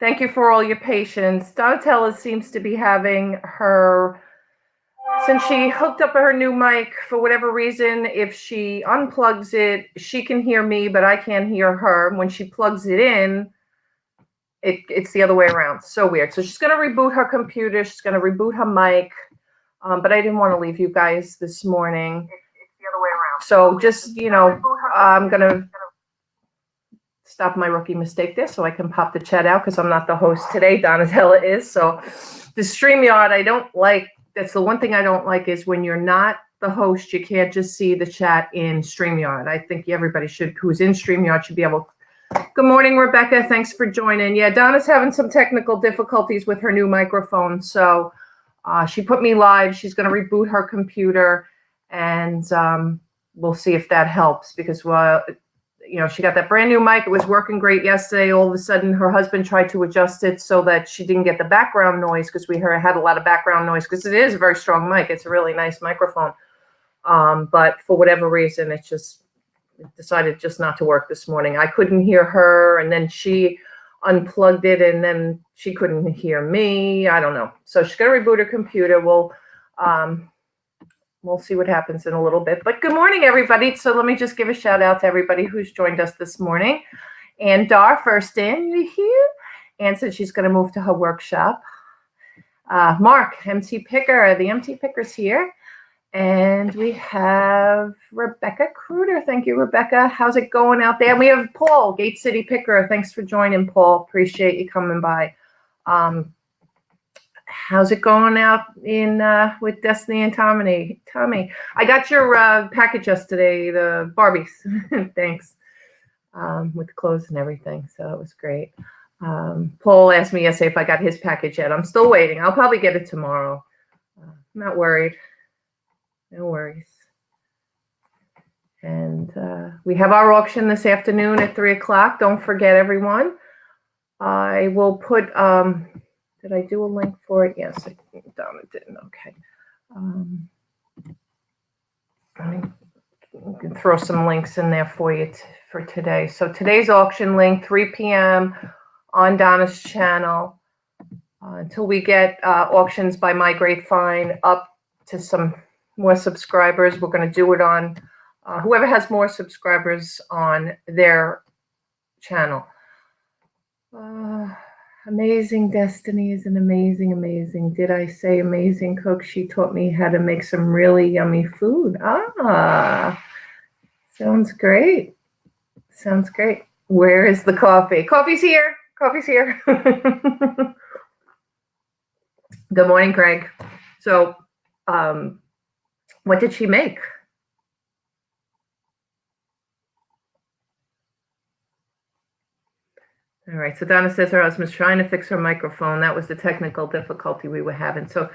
Thank you for all your patience. Donatella seems to be having her, since she hooked up her new mic, for whatever reason, if she unplugs it, she can hear me, but I can't hear her. When she plugs it in, it's the other way around. So weird. So she's going to reboot her computer. She's going to reboot her mic. But I didn't want to leave you guys this morning. It's the other way around. So just, I'm going to stop my rookie mistake there so I can pop the chat out because I'm not the host today. Donatella is. So the StreamYard, I don't like. That's the one thing I don't like is when you're not the host, you can't just see the chat in StreamYard. I think everybody who's in StreamYard should be able. Good morning, Rebecca. Thanks for joining. Yeah, Donna's having some technical difficulties with her new microphone. So she put me live. She's going to reboot her computer and we'll see if that helps because, she got that brand new mic. It was working great yesterday. All of a sudden, her husband tried to adjust it so that she didn't get the background noise because we had a lot of background noise because it is a very strong mic. It's a really nice microphone. But for whatever reason, it decided just not to work this morning. I couldn't hear her, and then she unplugged it, and then she couldn't hear me. I don't know. So she's going to reboot her computer. We'll see what happens in a little bit. But good morning, everybody. So let me just give a shout out to everybody who's joined us this morning. And Dar, first in, you here? Ann said she's going to move to her workshop. Mark, MT Picker, the MT Picker's here. And we have Rebecca Kruder. Thank you, Rebecca. How's it going out there? And we have Paul, Gate City Picker. Thanks for joining, Paul. Appreciate you coming by. How's it going out in with Destiny and Tommy? I got your package yesterday, the Barbies. Thanks. With the clothes and everything. So it was great. Paul asked me yesterday if I got his package yet. I'm still waiting. I'll probably get it tomorrow. I'm not worried. No worries. And we have our auction this afternoon at 3:00. Don't forget, everyone. I will put... did I do a link for it? Yes, Donna didn't. Okay. I can throw some links in there for you for today. So today's auction link, 3 p.m. on Donna's channel. Until we get auctions by My Grapevine up to some more subscribers, we're going to do it on whoever has more subscribers on their channel. Amazing Destiny is an amazing. Did I say amazing cook? She taught me how to make some really yummy food. Sounds great. Sounds great. Where is the coffee? Coffee's here. Good morning, Craig. So, what did she make? All right, so Donna says her husband's trying to fix her microphone. That was the technical difficulty we were having. So,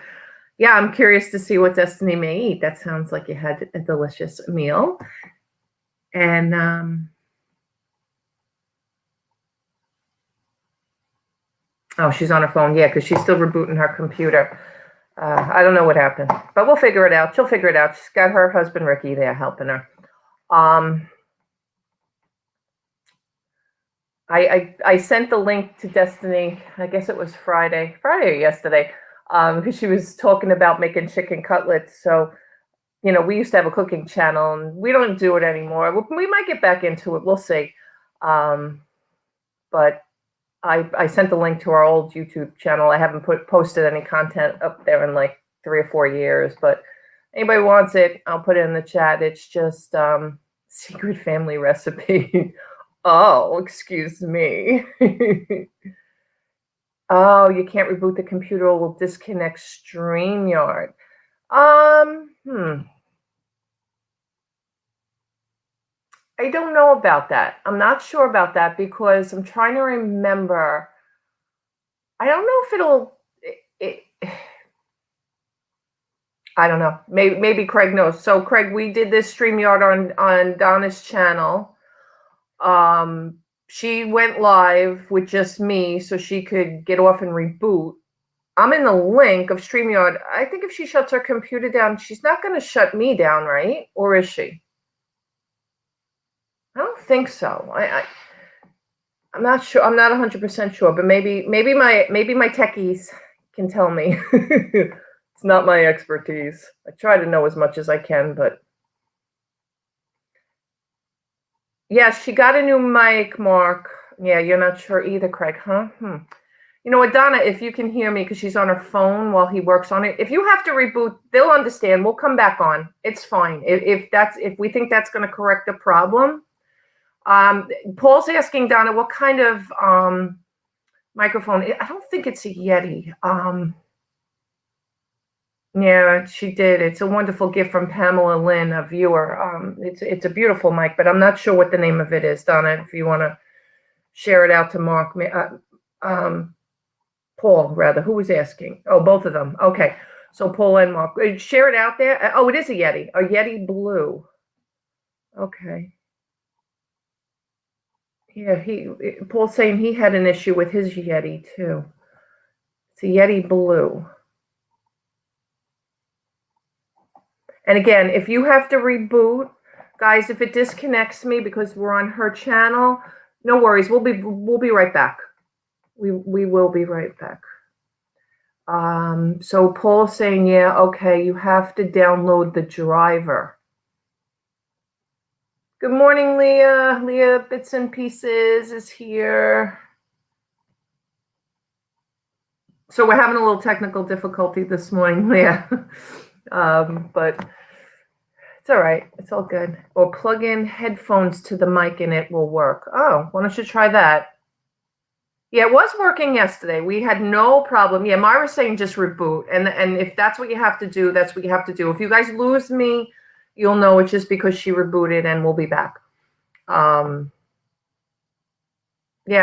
yeah, I'm curious to see what Destiny may eat. That sounds like you had a delicious meal. And oh, she's on her phone. Yeah, because she's still rebooting her computer. I don't know what happened, but we'll figure it out. She'll figure it out. She's got her husband, Ricky, there helping her. I sent the link to Destiny, I guess it was Friday or yesterday, because she was talking about making chicken cutlets. So, we used to have a cooking channel, and we don't do it anymore. We might get back into it. We'll see. But I sent the link to our old YouTube channel. I haven't posted any content up there in like 3 or 4 years, but anybody wants it, I'll put it in the chat. It's just secret family recipe. Oh, excuse me. Oh, you can't reboot the computer or will disconnect StreamYard. I don't know about that. I'm not sure about that because I'm trying to remember. I don't know if I don't know. Maybe Craig knows. So Craig, we did this StreamYard on Donna's channel. She went live with just me so she could get off and reboot. I'm in the link of StreamYard. I think if she shuts her computer down, she's not going to shut me down, right? Or is she? I don't think so. I'm not sure. I'm not 100% sure, but maybe my techies can tell me. It's not my expertise. I try to know as much as I can, but yes, she got a new mic, Mark. Yeah, you're not sure either, Craig, huh? You know what, Donna, if you can hear me, because she's on her phone while he works on it, if you have to reboot, they'll understand. We'll come back on. It's fine. If we think that's going to correct the problem. Paul's asking, Donna, what kind of microphone? I don't think it's a Yeti. Yeah, she did. It's a wonderful gift from Pamela Lynn, a viewer. It's a beautiful mic, but I'm not sure what the name of it is, Donna. If you want to share it out to Mark, Paul, rather. Who was asking? Oh, both of them. Okay, so Paul and Mark, share it out there. Oh, it is a Yeti Blue. Okay. Yeah, Paul's saying he had an issue with his Yeti too. It's a Yeti Blue. And again, if you have to reboot, guys, if it disconnects me because we're on her channel, no worries. We'll be right back. We will be right back. So Paul's saying, yeah, okay, you have to download the driver. Good morning, Leah. Leah Bits and Pieces is here. So we're having a little technical difficulty this morning, Leah. But it's all right. It's all good. Or plug in headphones to the mic and it will work. Oh, why don't you try that? Yeah, it was working yesterday. We had no problem. Yeah, Myra's saying just reboot. And if that's what you have to do, that's what you have to do. If you guys lose me, you'll know it's just because she rebooted and we'll be back. Yeah,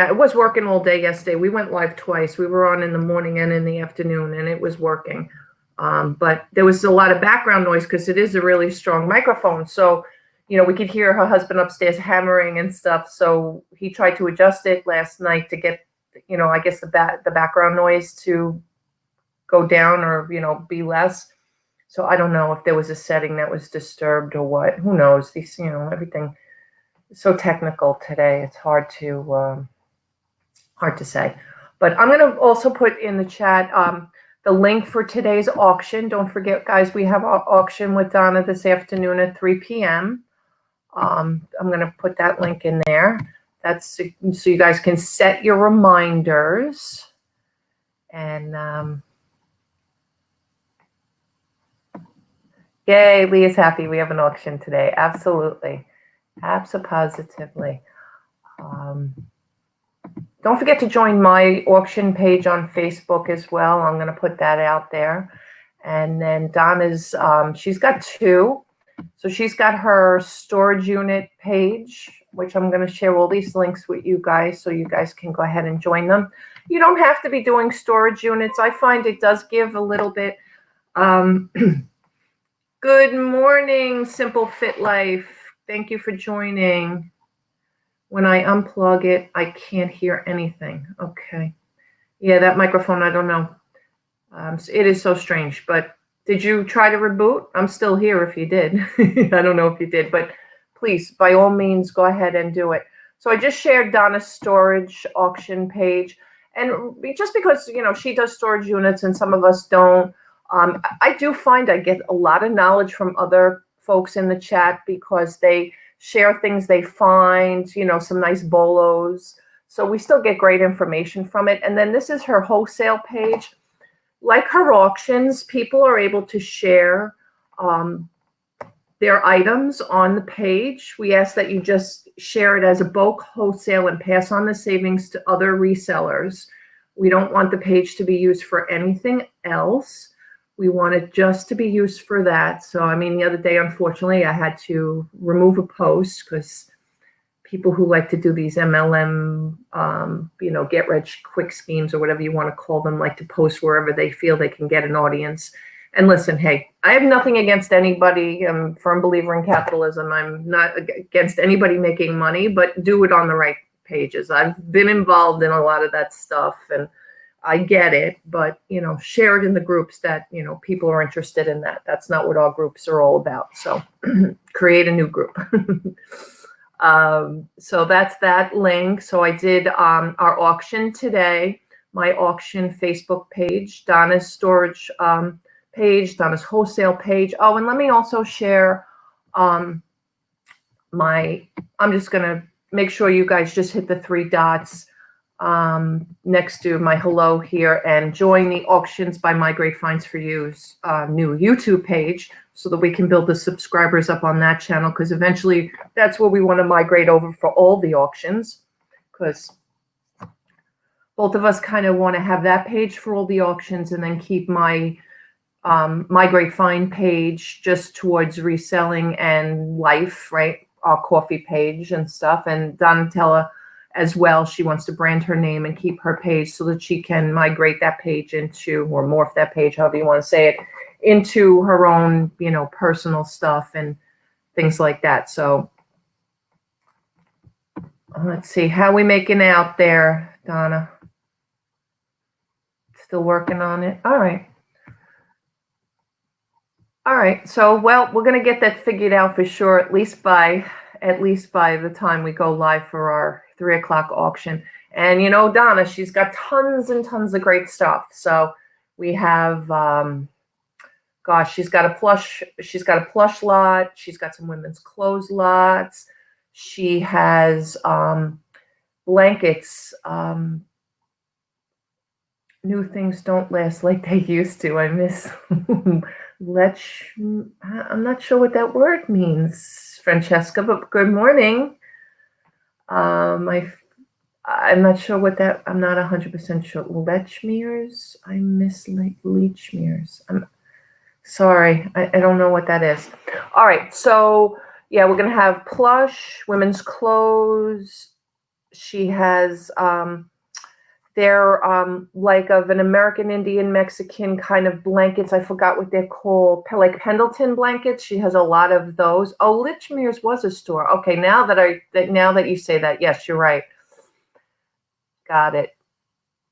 it was working all day yesterday. We went live twice. We were on in the morning and in the afternoon, and it was working. But there was a lot of background noise because it is a really strong microphone. So, you know, we could hear her husband upstairs hammering and stuff. So he tried to adjust it last night to get, you know, I guess the background noise to go down or, you know, be less. So I don't know if there was a setting that was disturbed or what. Who knows? These, you know, everything is so technical today. It's hard to say. But I'm going to also put in the chat the link for today's auction. Don't forget, guys, we have our auction with Donna this afternoon at 3 p.m. I'm going to put that link in there. That's so you guys can set your reminders. And yay, Leah's happy. We have an auction today. Absolutely. Absolutely. Don't forget to join my auction page on Facebook as well. I'm going to put that out there. And then Donna's, she's got two. So she's got her storage unit page, which I'm going to share all these links with you guys so you guys can go ahead and join them. You don't have to be doing storage units. I find it does give a little bit. Good morning, Simple Fit Life. Thank you for joining. When I unplug it, I can't hear anything. Okay. Yeah, that microphone, I don't know. It is so strange. But did you try to reboot? I'm still here if you did. I don't know if you did. But please, by all means, go ahead and do it. So I just shared Donna's storage auction page. And just because, you know, she does storage units and some of us don't, I do find I get a lot of knowledge from other folks in the chat because they share things they find, you know, some nice bolos. So we still get great information from it. And then this is her wholesale page. Like her auctions, people are able to share their items on the page. We ask that you just share it as a bulk wholesale and pass on the savings to other resellers. We don't want the page to be used for anything else. We want it just to be used for that. So, I mean, the other day, unfortunately, I had to remove a post because people who like to do these MLM, you know, get rich quick schemes or whatever you want to call them, like to post wherever they feel they can get an audience. And listen, hey, I have nothing against anybody. I'm a firm believer in capitalism. I'm not against anybody making money, but do it on the right pages. I've been involved in a lot of that stuff and I get it, but, you know, share it in the groups that, you know, people are interested in that. That's not what our groups are all about. So create a new group. So that's that link. So I did our auction today, my auction Facebook page, Donna's storage page, Donna's wholesale page. Oh, and let me also share I'm just going to make sure you guys just hit the 3 dots next to my hello here and join the Auctions by My Great Finds for You's new YouTube page so that we can build the subscribers up on that channel, because eventually that's where we want to migrate over for all the auctions, because both of us kind of want to have that page for all the auctions and then keep my Great Find page just towards reselling and life, right? Our coffee page and stuff. And Donatella as well, she wants to brand her name and keep her page so that she can migrate that page into, or morph that page, however you want to say it, into her own, personal stuff and things like that. So let's see, how we making out there, Donna? Still working on it? All right. All right. So, well, we're going to get that figured out for sure, at least by the time we go live for our 3 o'clock auction. And, Donna, she's got tons and tons of great stuff. So we have, she's got a plush lot. She's got some women's clothes lots. She has blankets. New things don't last like they used to. I miss I'm not sure what that word means, Francesca, but good morning. I'm not sure what that, I'm not 100% sure. Lechmeres? I miss Lechmeres. I'm sorry. I don't know what that is. All right. So, yeah, we're going to have plush, women's clothes. She has, they're like of an American Indian Mexican kind of blankets. I forgot what they're called, like Pendleton blankets. She has a lot of those. Oh, Litchmere's was a store. Okay, now that you say that, yes, you're right. Got it.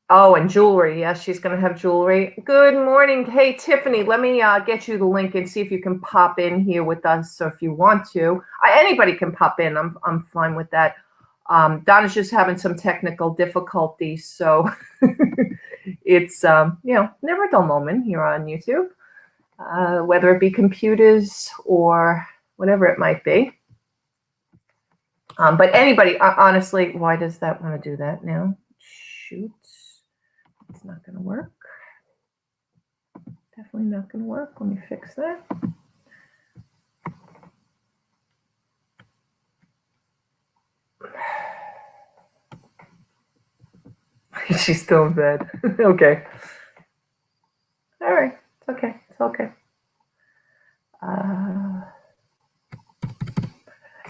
Oh, and jewelry. Yes, she's going to have jewelry. Good morning. Hey, Tiffany, let me get you the link and see if you can pop in here with us. So if you want to, anybody can pop in. I'm fine with that. Donna's just having some technical difficulties, so it's never a dull moment here on YouTube, whether it be computers or whatever it might be. But anybody, honestly, why does that want to do that now? Shoot, it's not going to work. Definitely not going to work. Let me fix that. She's still in bed. Okay. All right. It's okay. It's okay.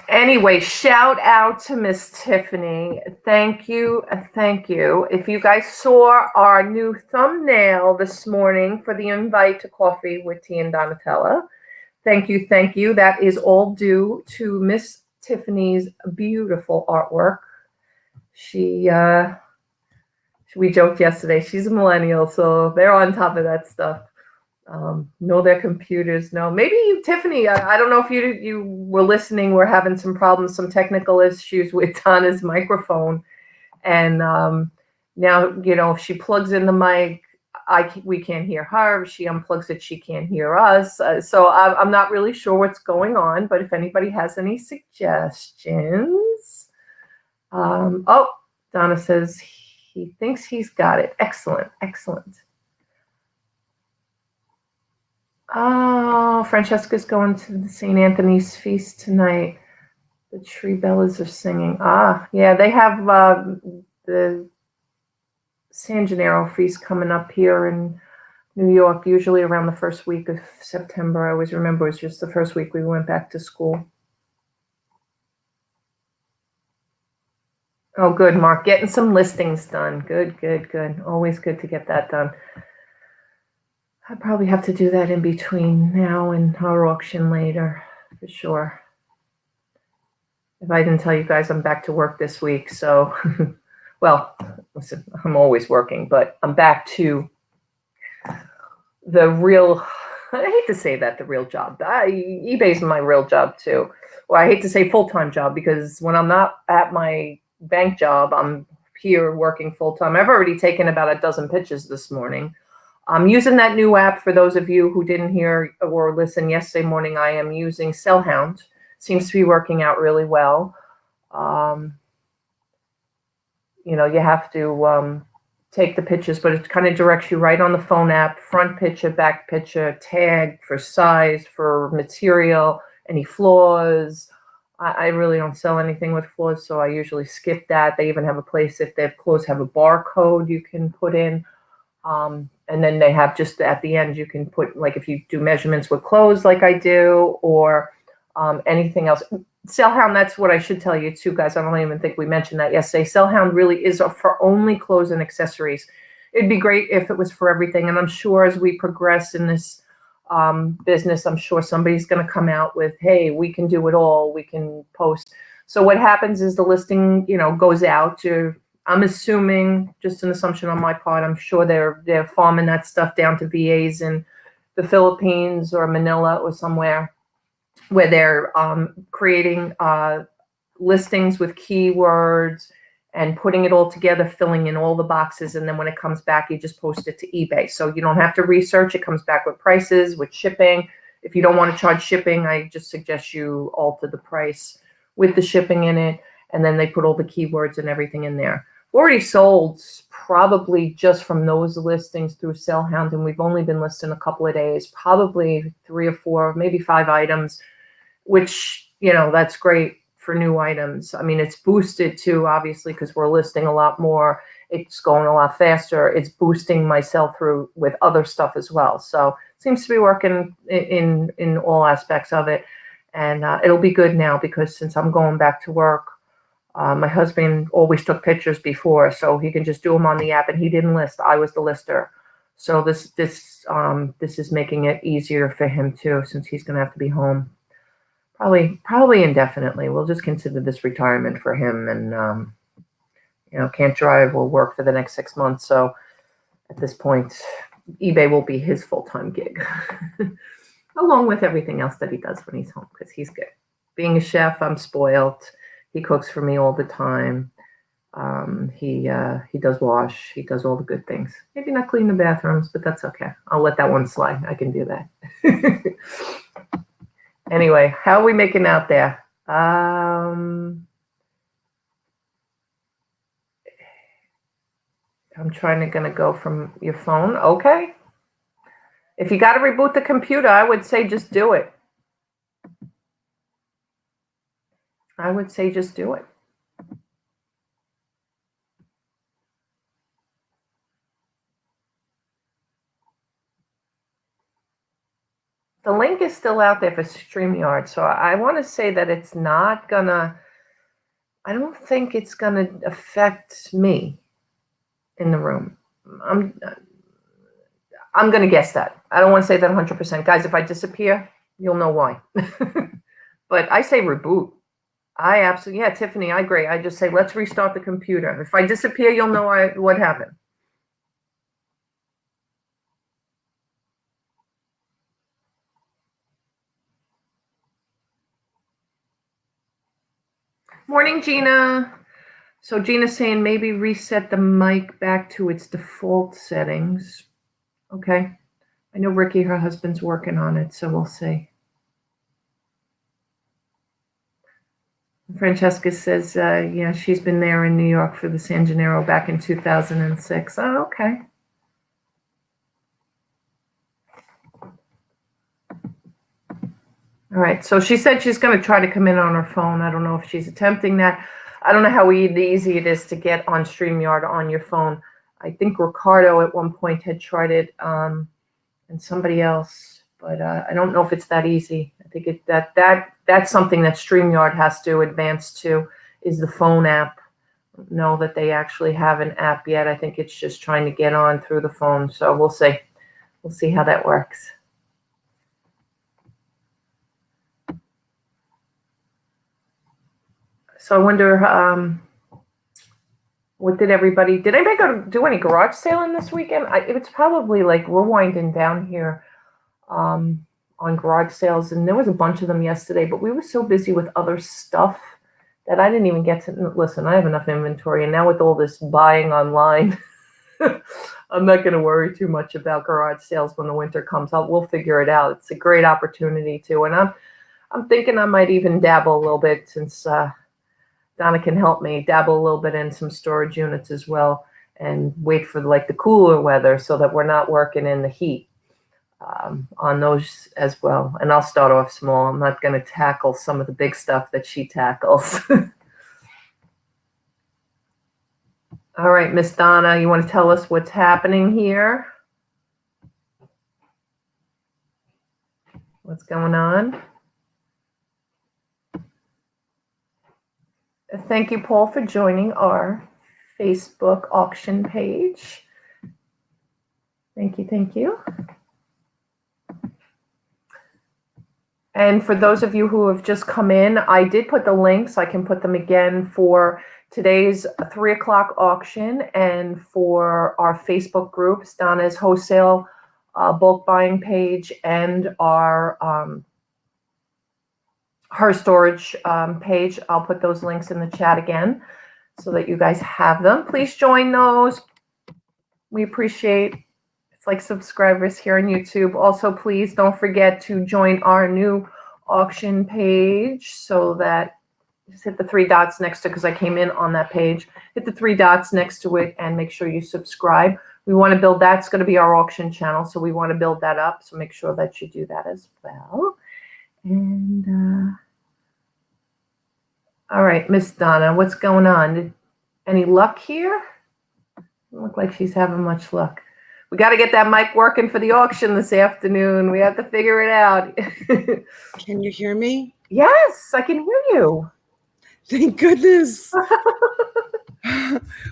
Anyway, shout out to Miss Tiffany. Thank you. Thank you. If you guys saw our new thumbnail this morning for the invite to coffee with Tee and Donatella, thank you. Thank you. That is all due to Miss Tiffany's beautiful artwork. We joked yesterday, she's a millennial, so they're on top of that stuff. Know their computers. No, maybe you, Tiffany, I don't know if you were listening. We're having some problems, some technical issues with Donna's microphone. And now, if she plugs in the mic, we can't hear her. If she unplugs it, she can't hear us. So I'm not really sure what's going on, but if anybody has any suggestions. Donna says he thinks he's got it. Excellent. Excellent. Oh, Francesca's going to the St. Anthony's feast tonight. The Tree Bellas are singing. Yeah, they have the San Gennaro feast coming up here in New York, usually around the first week of September. I always remember it was just the first week we went back to school. Oh, good, Mark. Getting some listings done. Good, good, good. Always good to get that done. I probably have to do that in between now and our auction later, for sure. If I didn't tell you guys, I'm back to work this week. So, well, listen, I'm always working, but I'm back to the real I hate to say that, the real job. eBay's my real job too. Well, I hate to say full-time job because when I'm not at my bank job, I'm here working full-time. I've already taken about a dozen pitches this morning. I'm using that new app. For those of you who didn't hear or listen yesterday morning, I am using Sellhound. Seems to be working out really well. You know, you have to take the pictures, but it kind of directs you right on the phone app, front picture, back picture, tag for size, for material, any flaws. I really don't sell anything with flaws, so I usually skip that. They even have a place, if their clothes have a barcode you can put in. And then they have just at the end, you can put, like if you do measurements with clothes like I do, or anything else. Sellhound, that's what I should tell you too, guys. I don't even think we mentioned that yesterday. Sellhound really is for only clothes and accessories. It'd be great if it was for everything. And I'm sure as we progress in this business, I'm sure somebody's going to come out with, hey, we can do it all. We can post. So what happens is the listing, you know, goes out to, I'm assuming, just an assumption on my part, I'm sure they're farming that stuff down to VAs in the Philippines or Manila or somewhere, where they're creating listings with keywords and putting it all together, filling in all the boxes. And then when it comes back, you just post it to eBay. So you don't have to research. It comes back with prices, with shipping. If you don't want to charge shipping, I just suggest you alter the price with the shipping in it. And then they put all the keywords and everything in there. Already sold probably just from those listings through Sellhound, and we've only been listing a couple of days, probably 3 or 4, maybe 5 items, which, you know, that's great for new items. I mean, it's boosted too, obviously, because we're listing a lot more. It's going a lot faster. It's boosting my sell-through with other stuff as well. So it seems to be working in all aspects of it. And it'll be good now because since I'm going back to work, my husband always took pictures before, so he can just do them on the app, and he didn't list. I was the lister. So this is making it easier for him too, since he's going to have to be home probably indefinitely. We'll just consider this retirement for him, and you know, can't drive or work for the next 6 months. So at this point, eBay will be his full-time gig, along with everything else that he does when he's home, because he's good. Being a chef, I'm spoiled. He cooks for me all the time. He does wash. He does all the good things. Maybe not clean the bathrooms, but that's okay. I'll let that one slide. I can do that. Anyway, how are we making out there? I'm gonna go from your phone. Okay. If you got to reboot the computer, I would say just do it. I would say just do it. The link is still out there for StreamYard, so I want to say that it's not gonna, I don't think it's gonna affect me in the room. I'm gonna guess that. I don't want to say that 100%. Guys, if I disappear, you'll know why. But I say reboot. I absolutely, yeah, Tiffany, I agree. I just say, let's restart the computer. If I disappear, you'll know what happened. Morning, Gina. So Gina's saying maybe reset the mic back to its default settings. Okay. I know Ricky, her husband's working on it, so we'll see. Francesca says, yeah, she's been there in New York for the San Gennaro back in 2006. Oh, okay. All right. So she said she's going to try to come in on her phone. I don't know if she's attempting that. I don't know how easy it is to get on StreamYard on your phone. I think Ricardo at one point had tried it, and somebody else, but I don't know if it's that easy. I think that's something that StreamYard has to advance to, is the phone app. I don't know that they actually have an app yet. I think it's just trying to get on through the phone. So we'll see. We'll see how that works. So I wonder, did anybody go do any garage sailing this weekend? It's probably like we're winding down here. on garage sales, and there was a bunch of them yesterday, but we were so busy with other stuff that I didn't even get to listen. I have enough inventory, and now with all this buying online, I'm not going to worry too much about garage sales when the winter comes. We'll figure it out. It's a great opportunity too, and I'm thinking I might even dabble a little bit, since Donna can help me dabble a little bit in some storage units as well, and wait for like the cooler weather so that we're not working in the heat. On those as well. And I'll start off small. I'm not going to tackle some of the big stuff that she tackles. All right, Miss Donna, you want to tell us what's happening here? What's going on? Thank you, Paul, for joining our Facebook auction page. Thank you, thank you. And for those of you who have just come in, I did put the links. I can put them again for today's 3 o'clock auction and for our Facebook groups, Donna's wholesale bulk buying page, and our her storage page. I'll put those links in the chat again so that you guys have them. Please join those. We appreciate like subscribers here on YouTube. Also, please don't forget to join our new auction page, so that just hit the 3 dots next to, because I came in on that page, hit the 3 dots next to it and make sure you subscribe. We want to build, that's going to be our auction channel, so we want to build that up, so make sure that you do that as well. And all right, Miss Donna, what's going on? Any luck here? Doesn't look like she's having much luck. We got to get that mic working for the auction this afternoon. We have to figure it out. Can you hear me? Yes, I can hear you. Thank goodness.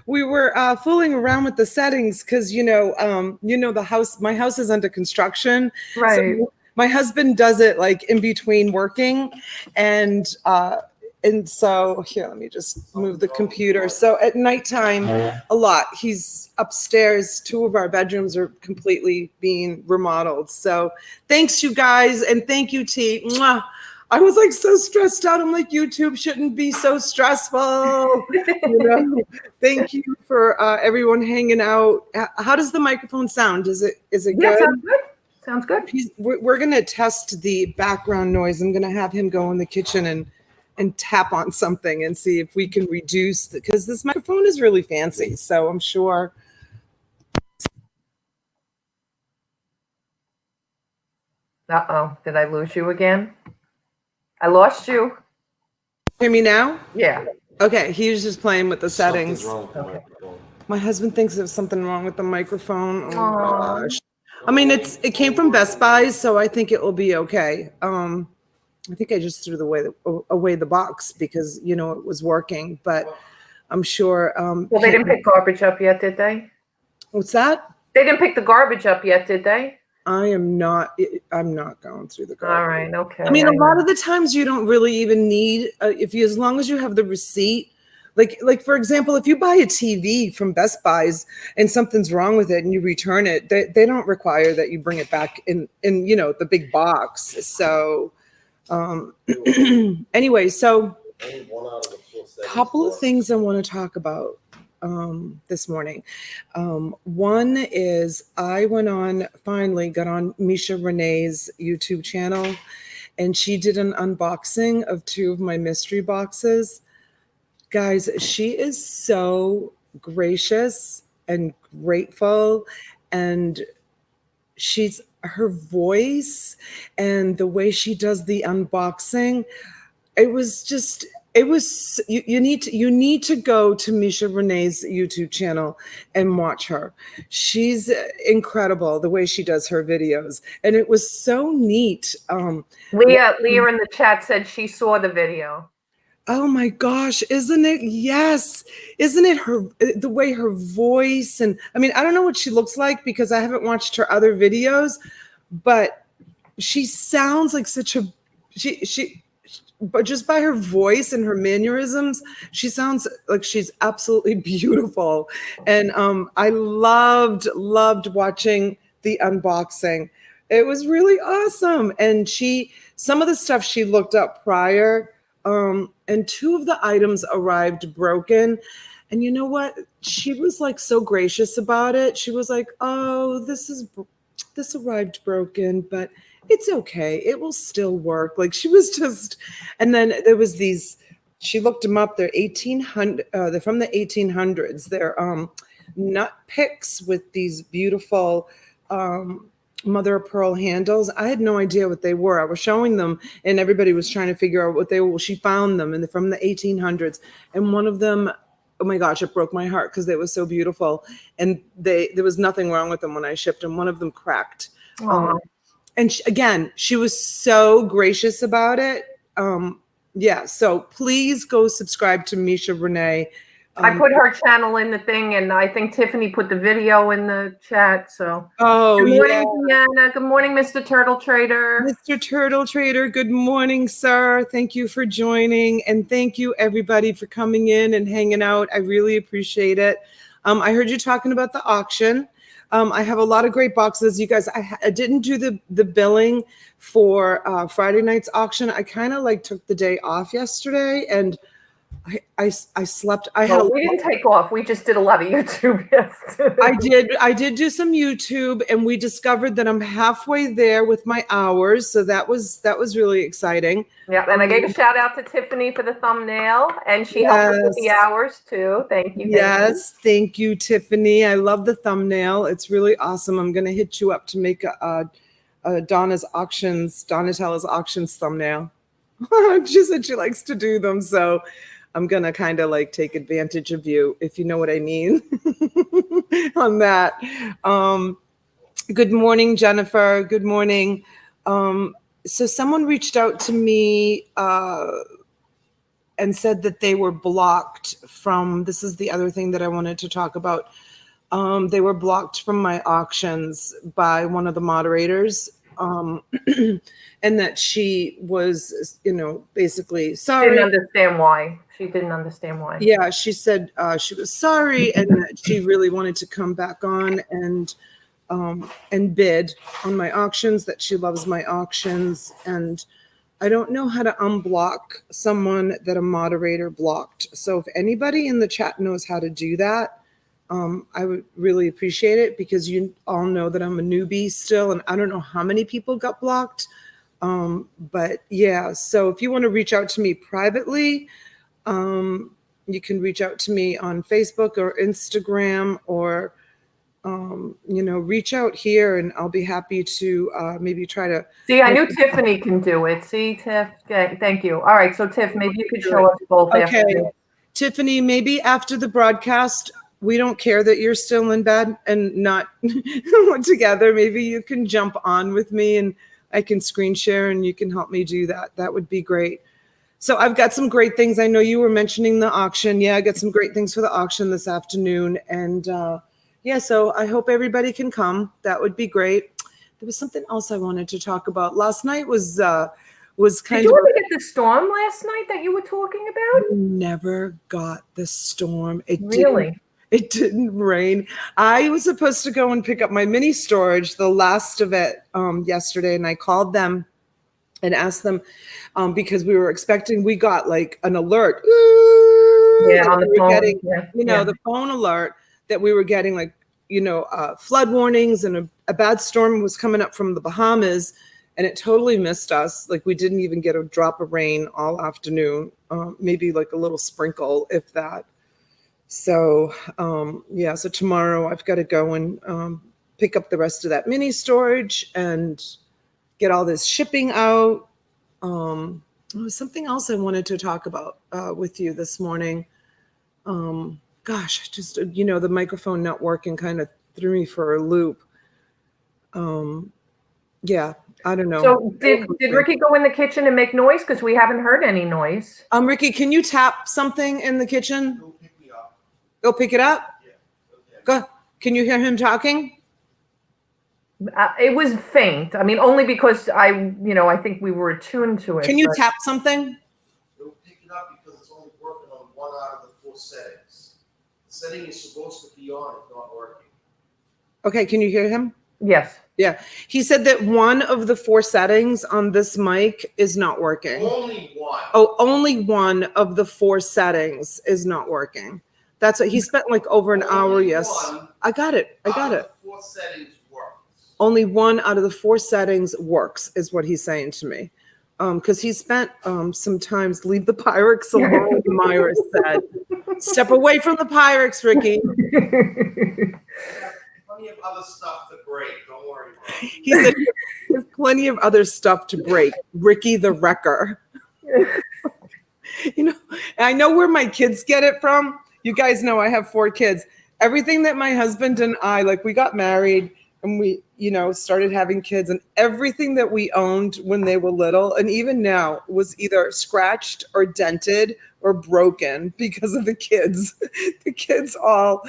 We were fooling around with the settings because, the house, my house is under construction. Right. So my husband does it like in between working. And so here, let me just move the computer. So at nighttime, a lot. He's upstairs. 2 of our bedrooms are completely being remodeled. So thanks, you guys. And thank you, Tee. Mwah. I was like so stressed out. I'm like, YouTube shouldn't be so stressful. Thank you for everyone hanging out. How does the microphone sound? Is it good? Yeah, sounds good. Sounds good. We're going to test the background noise. I'm going to have him go in the kitchen and tap on something and see if we can reduce because this microphone is really fancy. So I'm sure. Uh-oh, did I lose you again? I lost you. Hear me now? Yeah. Okay, he was just playing with the settings. Wrong with the microphone. My husband thinks there's something wrong with the microphone. Oh gosh. I mean, it came from Best Buy, so I think it will be okay. I think I just threw away the box because it was working, but I'm sure. Well, they didn't pick garbage up yet, did they? What's that? They didn't pick the garbage up yet, did they? I'm not going through the garbage. All right, okay. I mean, a lot of the times you don't really even need as long as you have the receipt. Like for example, if you buy a TV from Best Buy's and something's wrong with it and you return it, they don't require that you bring it back in the big box. So. Anyway, so a couple of things I want to talk about this morning. One is I finally got on Misha Renee's YouTube channel, and she did an unboxing of 2 of my mystery boxes. Guys, she is so gracious and grateful, and her voice and the way she does the unboxing, you need to go to Misha Renee's YouTube channel and watch her. She's incredible the way she does her videos, and it was so neat. Leah in the chat said she saw the video. Oh my gosh, isn't it? Yes. Isn't it the way her voice, and I mean, I don't know what she looks like because I haven't watched her other videos, but she sounds like but just by her voice and her mannerisms, she sounds like she's absolutely beautiful. And I loved watching the unboxing. It was really awesome. And some of the stuff she looked up prior, and 2 of the items arrived broken. And you know what? She was like so gracious about it. She was like, "Oh, this arrived broken, but it's okay. It will still work." Like she was just, and then there was these, she looked them up. They're 1800, they're from the 1800s. They're nut picks with these beautiful mother of pearl handles. I had no idea what they were. I was showing them and everybody was trying to figure out what they were. Well, she found them and they're from the 1800s. And one of them, oh my gosh, it broke my heart because they were so beautiful. And there was nothing wrong with them when I shipped them. One of them cracked. And she was so gracious about it. Yeah, so please go subscribe to Misha Renee. I put her channel in the thing, and I think Tiffany put the video in the chat. So, good morning, Deanna. Good morning, Mr. Turtle Trader. Mr. Turtle Trader, good morning, sir. Thank you for joining, and thank you everybody for coming in and hanging out. I really appreciate it. I heard you talking about the auction. I have a lot of great boxes. You guys, I didn't do the billing for Friday night's auction. I kind of like took the day off yesterday, and I slept. We didn't take off. We just did a lot of YouTube yesterday. I did do some YouTube, and we discovered that I'm halfway there with my hours. So that was really exciting. Yeah, and I gave a shout out to Tiffany for the thumbnail, and she helped us with the hours too. Thank you. Thank you, Tiffany. I love the thumbnail. It's really awesome. I'm gonna hit you up to make a Donnatella's auctions thumbnail. She said she likes to do them, so I'm going to kind of like take advantage of you, if you know what I mean, on that. Good morning, Jennifer. Good morning. So someone reached out to me and said that they were blocked from, this is the other thing that I wanted to talk about. They were blocked from my auctions by one of the moderators. And that she was, basically sorry. She didn't understand why. Yeah, she said she was sorry and that she really wanted to come back on and bid on my auctions, that she loves my auctions. And I don't know how to unblock someone that a moderator blocked. So if anybody in the chat knows how to do that, I would really appreciate it, because you all know that I'm a newbie still, and I don't know how many people got blocked. But yeah, so if you want to reach out to me privately, you can reach out to me on Facebook or Instagram, or, reach out here, and I'll be happy to maybe try to. See, I knew Tiffany can do it. See, Tiff, thank you. All right, so Tiff, maybe you could show us both. Okay, Tiffany, maybe after the broadcast, we don't care that you're still in bed and not together. Maybe you can jump on with me and I can screen share and you can help me do that. That would be great. So I've got some great things. I know you were mentioning the auction. Yeah, I got some great things for the auction this afternoon. And so I hope everybody can come. That would be great. There was something else I wanted to talk about. Last night was kind of. Did you ever get the storm last night that you were talking about? I never got the storm. It didn't rain. I was supposed to go and pick up my mini storage, the last of it, yesterday, and I called them and asked them because we got like an alert. Yeah, on the phone. The phone alert that we were getting, like, flood warnings, and a bad storm was coming up from the Bahamas, and it totally missed us. Like, we didn't even get a drop of rain all afternoon, maybe like a little sprinkle, if that. So, so tomorrow I've got to go and pick up the rest of that mini storage and get all this shipping out. There was something else I wanted to talk about with you this morning. Just, the microphone not working kind of threw me for a loop. I don't know. So did Ricky go in the kitchen and make noise? Because we haven't heard any noise. Ricky, can you tap something in the kitchen? Go pick it up? Yeah. Okay. Go. Can you hear him talking? It was faint. I mean, only because I think we were attuned to it. Can you tap something? It'll pick it up because it's only working on one out of the 4 settings. The setting is supposed to be on, it's not working. Okay, can you hear him? Yes. Yeah. He said that one of the 4 settings on this mic is not working. Only one. Oh, only one of the 4 settings is not working. That's what he spent like over an hour. Yes. I got it. Out of the 4 settings works. Only one out of the 4 settings works is what he's saying to me. Because he spent sometimes leave the Pyrex alone, Myra said. Step away from the Pyrex, Ricky. Plenty of other stuff to break. Don't worry about it. He said there's plenty of other stuff to break. Ricky the Wrecker. You know, I know where my kids get it from. You guys know I have 4 kids. Everything that my husband and I, like, we got married and we, you know, started having kids, and everything that we owned when they were little, and even now, was either scratched or dented or broken because of the kids. The kids all.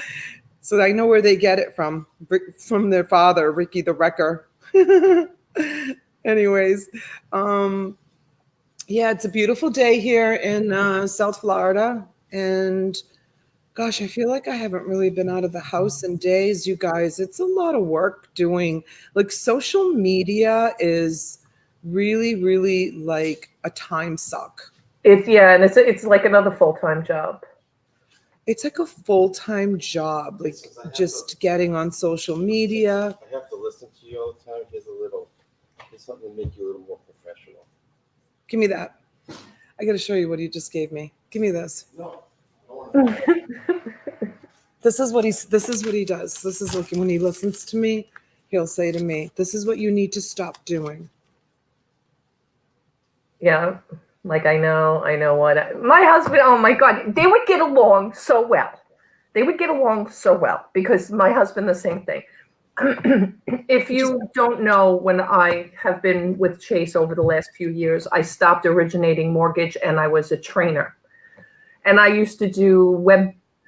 So I know where they get it from their father, Ricky the Wrecker. Anyways, yeah, it's a beautiful day here in South Florida. And gosh, I feel like I haven't really been out of the house in days, you guys. It's a lot of work doing, like, social media is really, really like a time suck. And it's like another full-time job. It's like a full-time job, like just getting on social media. I have to listen to you all the time. Here's something to make you a little more professional. Give me that. I got to show you what he just gave me. Give me this. No. This is what he does. This is like when he listens to me, he'll say to me, "This is what you need to stop doing." Yeah. Like, I know what my husband, oh my God, they would get along so well. Because my husband, the same thing. If you don't know, when I have been with Chase over the last few years, I stopped originating mortgage and I was a trainer. And I used to do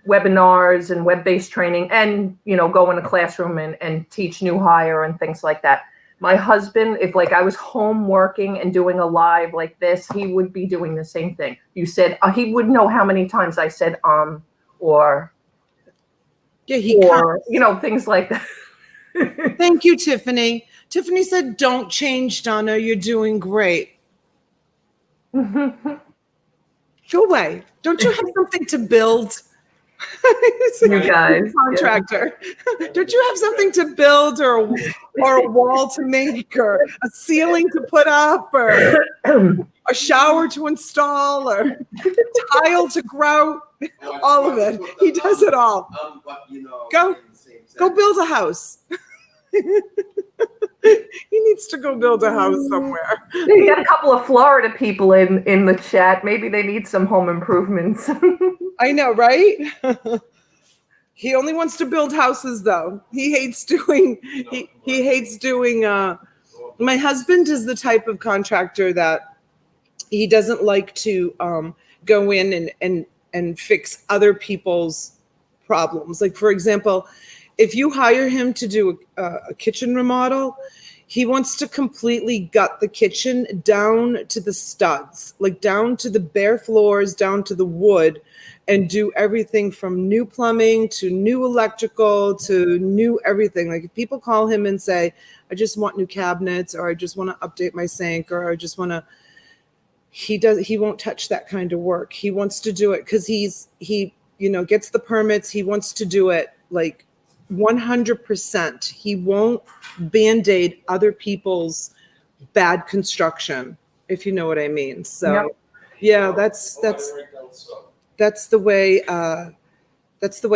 webinars and web-based training and, you know, go in a classroom and teach new hire and things like that. My husband, if like I was home working and doing a live like this, he would be doing the same thing. You said, he would know how many times I said, or, yeah, or, you know, things like that. Thank you, Tiffany. Tiffany said, "Don't change, Donna. You're doing great." Go away. Don't you have something to build? You guys, contractor. Yeah. Don't you have something to build, or a wall to make, or a ceiling to put up, or a shower to install, or tile to grout? All of it. He does it all. But, you know, Go build a house. He needs to go build a house somewhere. You got a couple of Florida people in the chat. Maybe they need some home improvements. I know, right? He only wants to build houses, though. He hates doing. He hates doing. My husband is the type of contractor that he doesn't like to go in and fix other people's problems. Like, for example, if you hire him to do a kitchen remodel, he wants to completely gut the kitchen down to the studs, like down to the bare floors, down to the wood, and do everything from new plumbing to new electrical to new everything. Like, if people call him and say, "I just want new cabinets," or "I just want to update my sink," or "I just want to," he won't touch that kind of work. He wants to do it because he gets the permits. He wants to do it like 100%. He won't band-aid other people's bad construction, if you know what I mean. So yep. Yeah, that's the way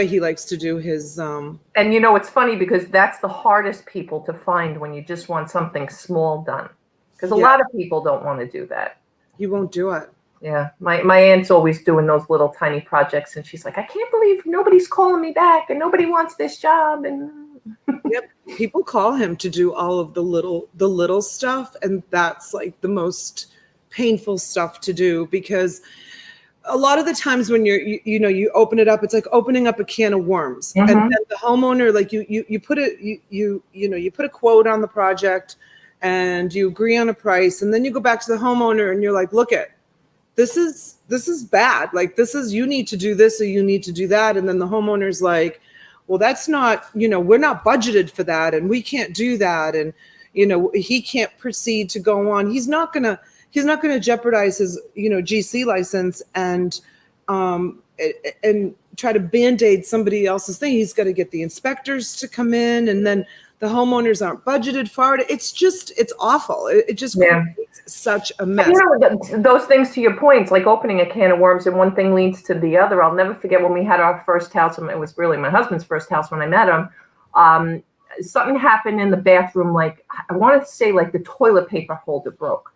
he likes to do his And you know, it's funny because that's the hardest people to find when you just want something small done, because a lot of people don't want to do that. You won't do it. Yeah, my aunt's always doing those little tiny projects, and she's like, "I can't believe nobody's calling me back, and nobody wants this job." And yep, people call him to do all of the little stuff, and that's like the most painful stuff to do, because a lot of the times when you open it up, it's like opening up a can of worms. Mm-hmm. And then the homeowner, like you put a quote on the project, and you agree on a price, and then you go back to the homeowner and you're like, "Look it. This is bad. Like, you need to do this or you need to do that." And then the homeowner's like, well, that's not, we're not budgeted for that, and we can't do that, and he can't proceed to go on. He's not gonna jeopardize his GC license and try to band-aid somebody else's thing. He's got to get the inspectors to come in, and then the homeowners aren't budgeted for it. It's awful. It just creates such a mess. Those things, to your points, like opening a can of worms, and one thing leads to the other. I'll never forget when we had our first house, and it was really my husband's first house when I met him. Something happened in the bathroom, like I wanted to say like the toilet paper holder broke.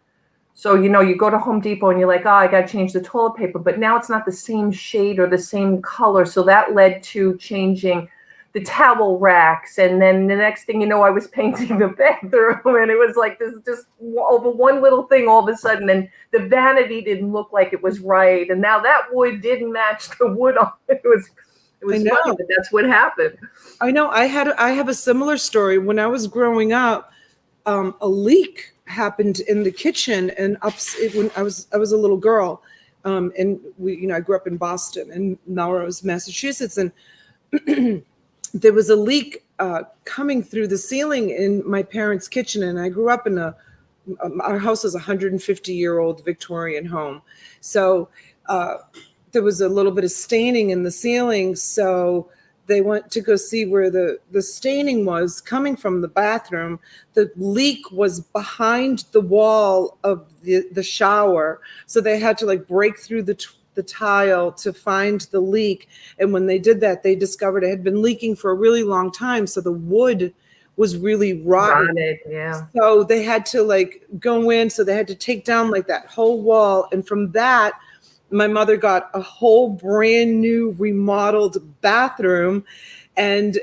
So, you go to Home Depot and you're like, oh, I got to change the toilet paper, but now it's not the same shade or the same color. So that led to changing the towel racks. And then the next thing you know, I was painting the bathroom, and it was like this just over one little thing all of a sudden. And the vanity didn't look like it was right. And now that wood didn't match the wood on it. It was funny, but that's what happened. I know. I have a similar story. When I was growing up, a leak happened in the kitchen, and when I was a little girl, and I grew up in Boston and Melrose, Massachusetts, and there was a leak coming through the ceiling in my parents' kitchen. And I grew up in our house is a 150-year-old Victorian home, so there was a little bit of staining in the ceiling. So they went to go see where the staining was coming from the bathroom. The leak was behind the wall of the shower. So they had to break through the tile to find the leak. And when they did that, they discovered it had been leaking for a really long time. So the wood was really rotten. Yeah. So they had to go in. So they had to take down that whole wall. And from that, my mother got a whole brand new remodeled bathroom. And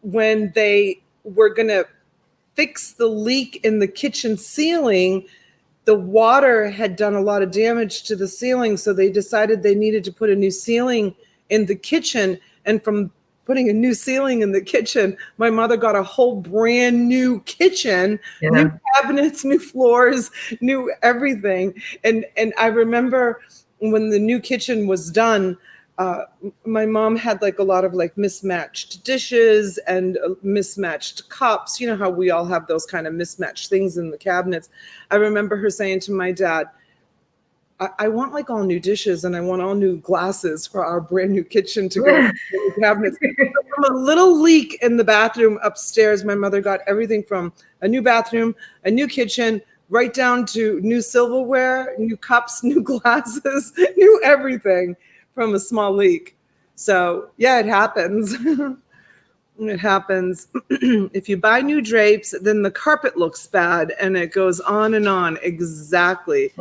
when they were going to fix the leak in the kitchen ceiling, the water had done a lot of damage to the ceiling. So they decided they needed to put a new ceiling in the kitchen. And from putting a new ceiling in the kitchen, my mother got a whole brand new kitchen, new cabinets, new floors, new everything. And I remember when the new kitchen was done, my mom had a lot of mismatched dishes and mismatched cups. You know how we all have those kind of mismatched things in the cabinets. I remember her saying to my dad, I want all new dishes, and I want all new glasses for our brand new kitchen to go in the cabinets. From a little leak in the bathroom upstairs, my mother got everything from a new bathroom, a new kitchen, right down to new silverware, new cups, new glasses, new everything from a small leak. So yeah, it happens. It happens. If you buy new drapes, then the carpet looks bad, and it goes on and on. Exactly.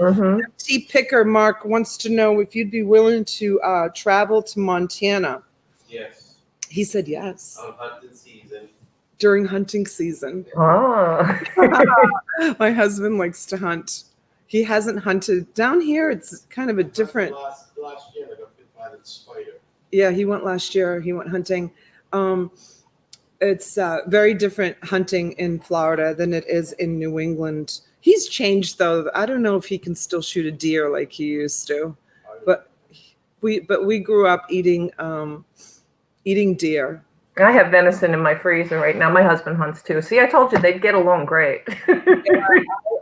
T. Picker Mark wants to know if you'd be willing to travel to Montana. Yes. He said yes. On hunting season. During hunting season. Oh. My husband likes to hunt. He hasn't hunted down here. It's kind of a different. Last year, I got bit by the spider. Yeah, he went last year. He went hunting. It's very different hunting in Florida than it is in New England. He's changed though. I don't know if he can still shoot a deer like he used to, but we grew up eating deer. I have venison in my freezer right now. My husband hunts too. See, I told you they'd get along great.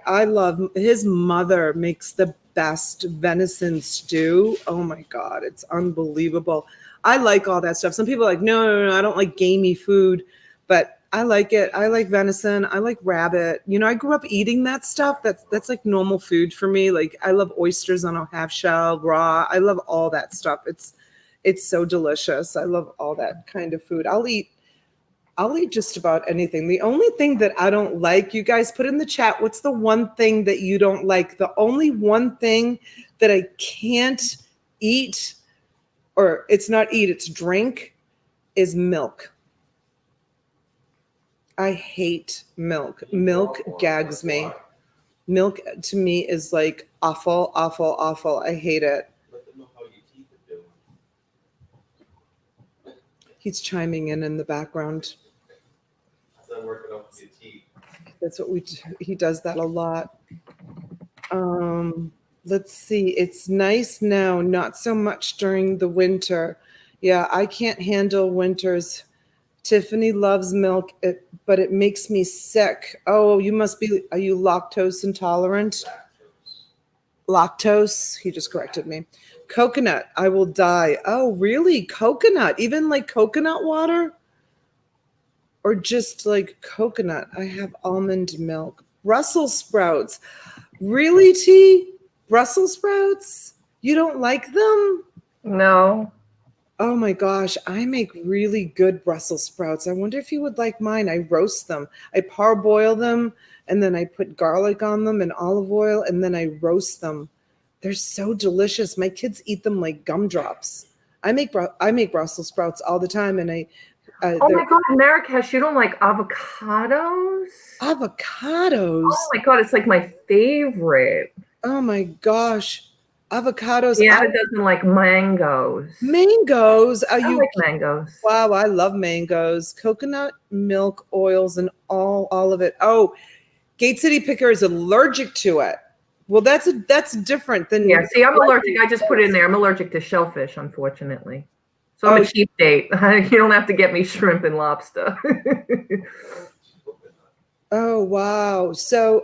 I love his mother makes the best venison stew. Oh my God, it's unbelievable. I like all that stuff. Some people are like, no, I don't like gamey food, but I like it. I like venison. I like rabbit. I grew up eating that stuff. That's like normal food for me. I love oysters on a half shell, raw. I love all that stuff. It's so delicious. I love all that kind of food. I'll eat just about anything. The only thing that I don't like, you guys put in the chat, what's the one thing that you don't like? The only one thing that I can't eat, or it's not eat, it's drink, is milk. I hate milk. Milk gags me. Milk to me is awful, awful, awful. I hate it. Let them know how your teeth are doing. He's chiming in the background. It's not working out with your teeth. That's what he does that a lot. Let's see. It's nice now, not so much during the winter. Yeah, I can't handle winters. Tiffany loves milk, but it makes me sick. Oh, are you lactose intolerant? Lactose, he just corrected me. Coconut, I will die. Oh, really? Coconut, even like coconut water? Or just like coconut? I have almond milk. Brussels sprouts. Really, T? Brussels sprouts? You don't like them? No. Oh my gosh, I make really good Brussels sprouts. I wonder if you would like mine. I roast them. I parboil them, and then I put garlic on them and olive oil, and then I roast them. They're so delicious. My kids eat them like gumdrops. I make Brussels sprouts all the time, and Oh my God, Marrakesh, you don't like avocados? avocados. Oh my God, it's like my favorite. Oh my gosh, avocados. Deanna doesn't like mangoes. Mangoes. Are I you? like mangoes. Wow, I love mangoes. Coconut milk oils and all of it. Oh, Gate City Picker is allergic to it. Well, that's different than. Yeah, see, I'm allergic. I just put it in there. I'm allergic to shellfish, unfortunately. So I'm a cheap date. You don't have to get me shrimp and lobster. Oh, wow. So,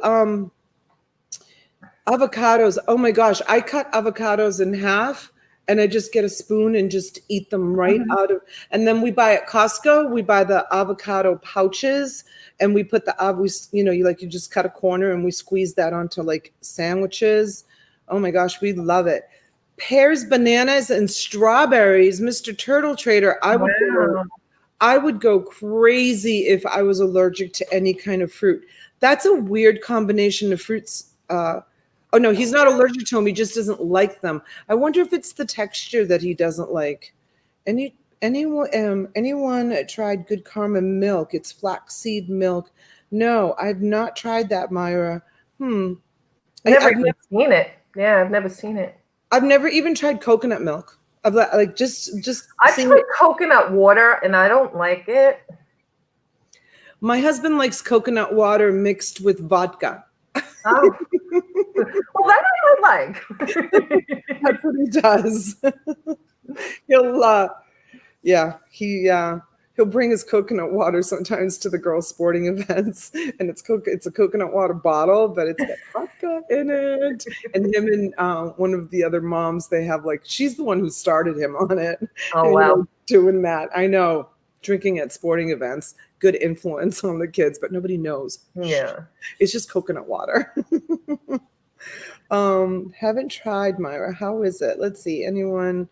avocados. Oh my gosh. I cut avocados in half and I just get a spoon and just eat them right out of, and then we buy at Costco, we buy the avocado pouches and we put you just cut a corner and we squeeze that onto like sandwiches. Oh my gosh. We love it. Pears, bananas, and strawberries. Mr. Turtle Trader, I would go crazy if I was allergic to any kind of fruit. That's a weird combination of fruits. Oh no, he's not allergic to them. He just doesn't like them. I wonder if it's the texture that he doesn't like. Anyone tried Good Karma milk? It's flaxseed milk. No, I've not tried that, Myra. I've never seen it. Yeah, I've never seen it. I've never even tried coconut milk. I've like just. I've tried coconut water and I don't like it. My husband likes coconut water mixed with vodka. Oh. Well, that I like. That's what he does. He'll bring his coconut water sometimes to the girls' sporting events, and it's a coconut water bottle, but it's got vodka in it. And him and one of the other moms, they have she's the one who started him on it. Oh wow, doing that. I know, drinking at sporting events, good influence on the kids, but nobody knows. Yeah, it's just coconut water. Haven't tried, Myra. How is it? Let's see. Anyone?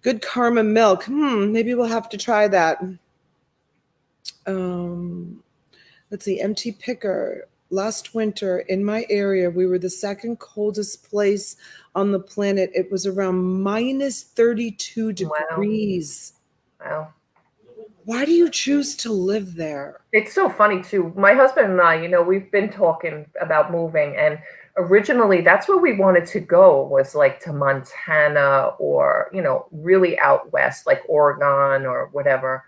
Good Karma milk. Maybe we'll have to try that. Let's see. Empty Picker. Last winter in my area, we were the second coldest place on the planet. It was around minus 32 degrees. Wow. Why do you choose to live there? It's so funny too. My husband and I, we've been talking about moving, and originally that's where we wanted to go, was like to Montana or, really out west, like Oregon or whatever.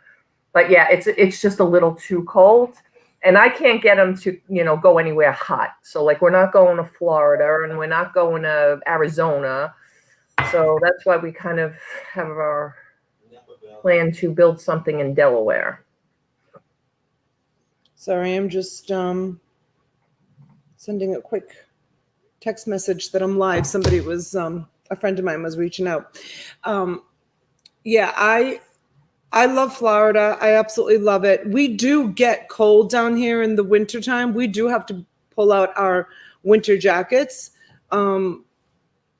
But yeah, it's just a little too cold. And I can't get them to, go anywhere hot. So like we're not going to Florida and we're not going to Arizona. So that's why we kind of have our plan to build something in Delaware. Sorry, I'm just sending a quick text message that I'm live. Somebody was, a friend of mine was reaching out. I love Florida. I absolutely love it. We do get cold down here in the wintertime. We do have to pull out our winter jackets.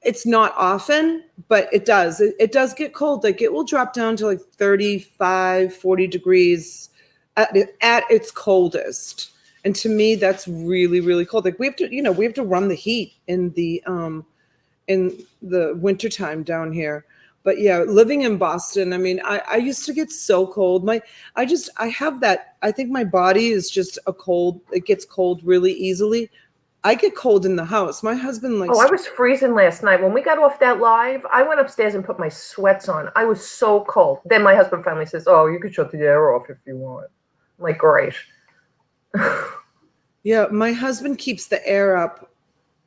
It's not often, but it does. It does get cold. Like it will drop down to like 35, 40 degrees at its coldest. And to me, that's really, really cold. Like we have to run the heat in the wintertime down here. But yeah, living in Boston, I mean, I used to get so cold. I have that, I think my body is just it gets cold really easily. I get cold in the house. My husband likes. Oh, I was freezing last night. When we got off that live, I went upstairs and put my sweats on. I was so cold. Then my husband finally says, "Oh, you could shut the air off if you want." I'm like, great. Yeah, my husband keeps the air up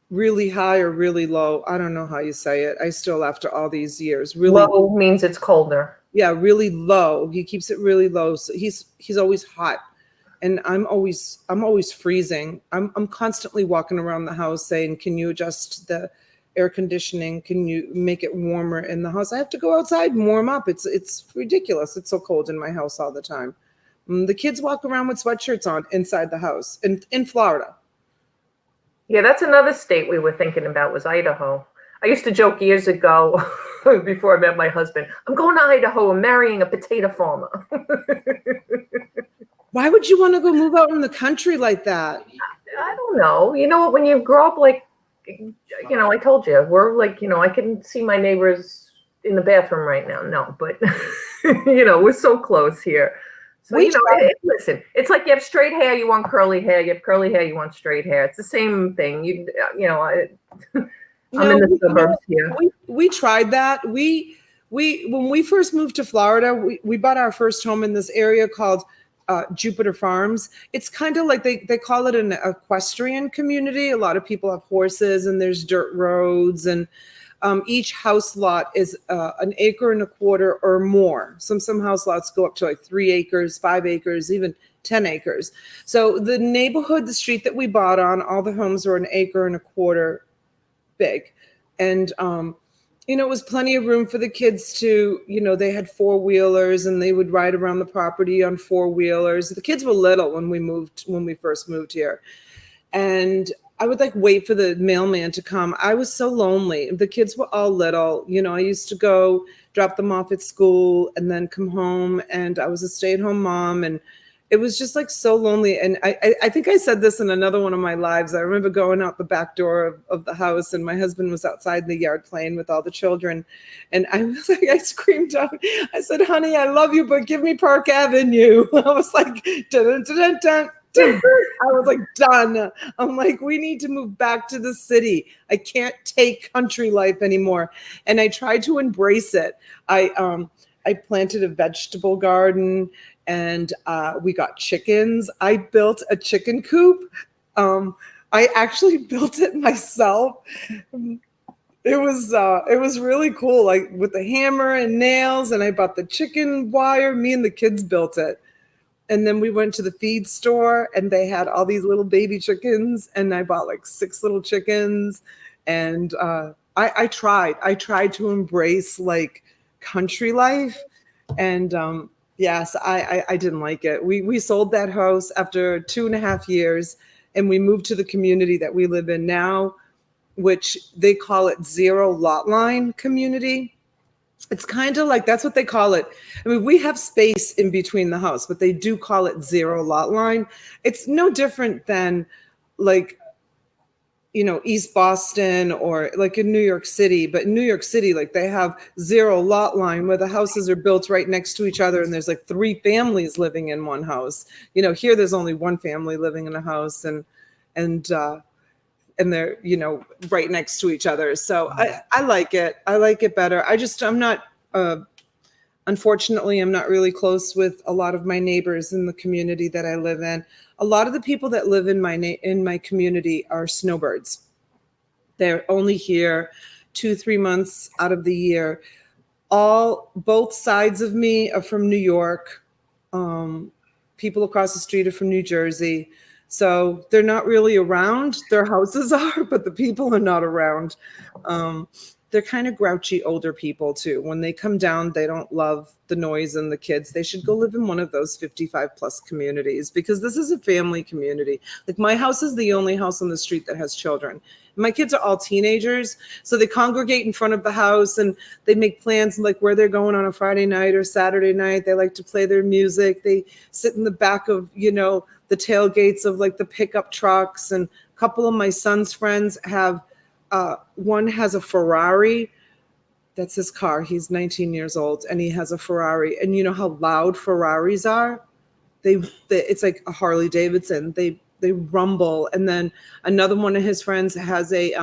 really high or really low. I don't know how you say it. I still, after all these years, really low means it's colder. Yeah, really low. He keeps it really low. So he's always hot. And I'm always freezing. I'm constantly walking around the house saying, "Can you adjust the air conditioning? Can you make it warmer in the house?" I have to go outside and warm up. It's ridiculous. It's so cold in my house all the time. The kids walk around with sweatshirts on inside the house in Florida. Yeah, that's another state we were thinking about was Idaho. I used to joke years ago before I met my husband, I'm going to Idaho. I'm marrying a potato farmer. Why would you want to go move out in the country like that? I don't know. You know what? When you grow up, like, I told you, we're like, I can see my neighbors in the bathroom right now. No, but, we're so close here. So, listen, it's like you have straight hair, you want curly hair. You have curly hair, you want straight hair. It's the same thing. I'm in the suburbs here. We tried that. We when we first moved to Florida, we bought our first home in this area called Jupiter Farms. It's kind of like they call it an equestrian community. A lot of people have horses and there's dirt roads, and each house lot is an acre and a quarter or more. Some house lots go up to like 3 acres, 5 acres, even 10 acres. So the neighborhood, the street that we bought on, all the homes were an acre and a quarter big. And it was plenty of room for the kids to, they had 4-wheelers and they would ride around the property on 4-wheelers. The kids were little when we first moved here. And I would wait for the mailman to come. I was so lonely. The kids were all little. I used to go drop them off at school and then come home, and I was a stay-at-home mom, and it was just so lonely. And I think I said this in another one of my lives. I remember going out the back door of the house, and my husband was outside in the yard playing with all the children. And I screamed out, I said, "Honey, I love you, but give me Park Avenue." I was like, dun, dun, dun, dun. I was like, done. I'm like, we need to move back to the city. I can't take country life anymore. And I tried to embrace it. I planted a vegetable garden, and we got chickens. I built a chicken coop. I actually built it myself. It was really cool, with the hammer and nails, and I bought the chicken wire. Me and the kids built it. And then we went to the feed store, and they had all these little baby chickens, and I bought 6 little chickens. And I tried to embrace country life. And yes, I didn't like it. We sold that house after 2.5 years, and we moved to the community that we live in now, which they call it zero lot line community. It's kind of that's what they call it. I mean, we have space in between the house, but they do call it zero lot line. It's no different than East Boston or in New York City. But in New York City, they have zero lot line where the houses are built right next to each other, and there's 3 families living in one house. Here there's only 1 family living in a house, and they're, right next to each other. So I like it. I like it better. I'm not, unfortunately, I'm not really close with a lot of my neighbors in the community that I live in. A lot of the people that live in my community are snowbirds. They're only here 2-3 months out of the year. Both sides of me are from New York. People across the street are from New Jersey. So they're not really around. Their houses are, but the people are not around. They're kind of grouchy older people too. When they come down, they don't love the noise and the kids. They should go live in one of those 55 plus communities, because this is a family community. My house is the only house on the street that has children. My kids are all teenagers, so they congregate in front of the house, and they make plans where they're going on a Friday night or Saturday night. They like to play their music. They sit in the back of, the tailgates of the pickup trucks. And a couple of my son's friends have, one has a Ferrari. That's his car. He's 19 years old, and he has a Ferrari. And you know how loud Ferraris are? It's like a Harley Davidson. They rumble. And then another one of his friends has a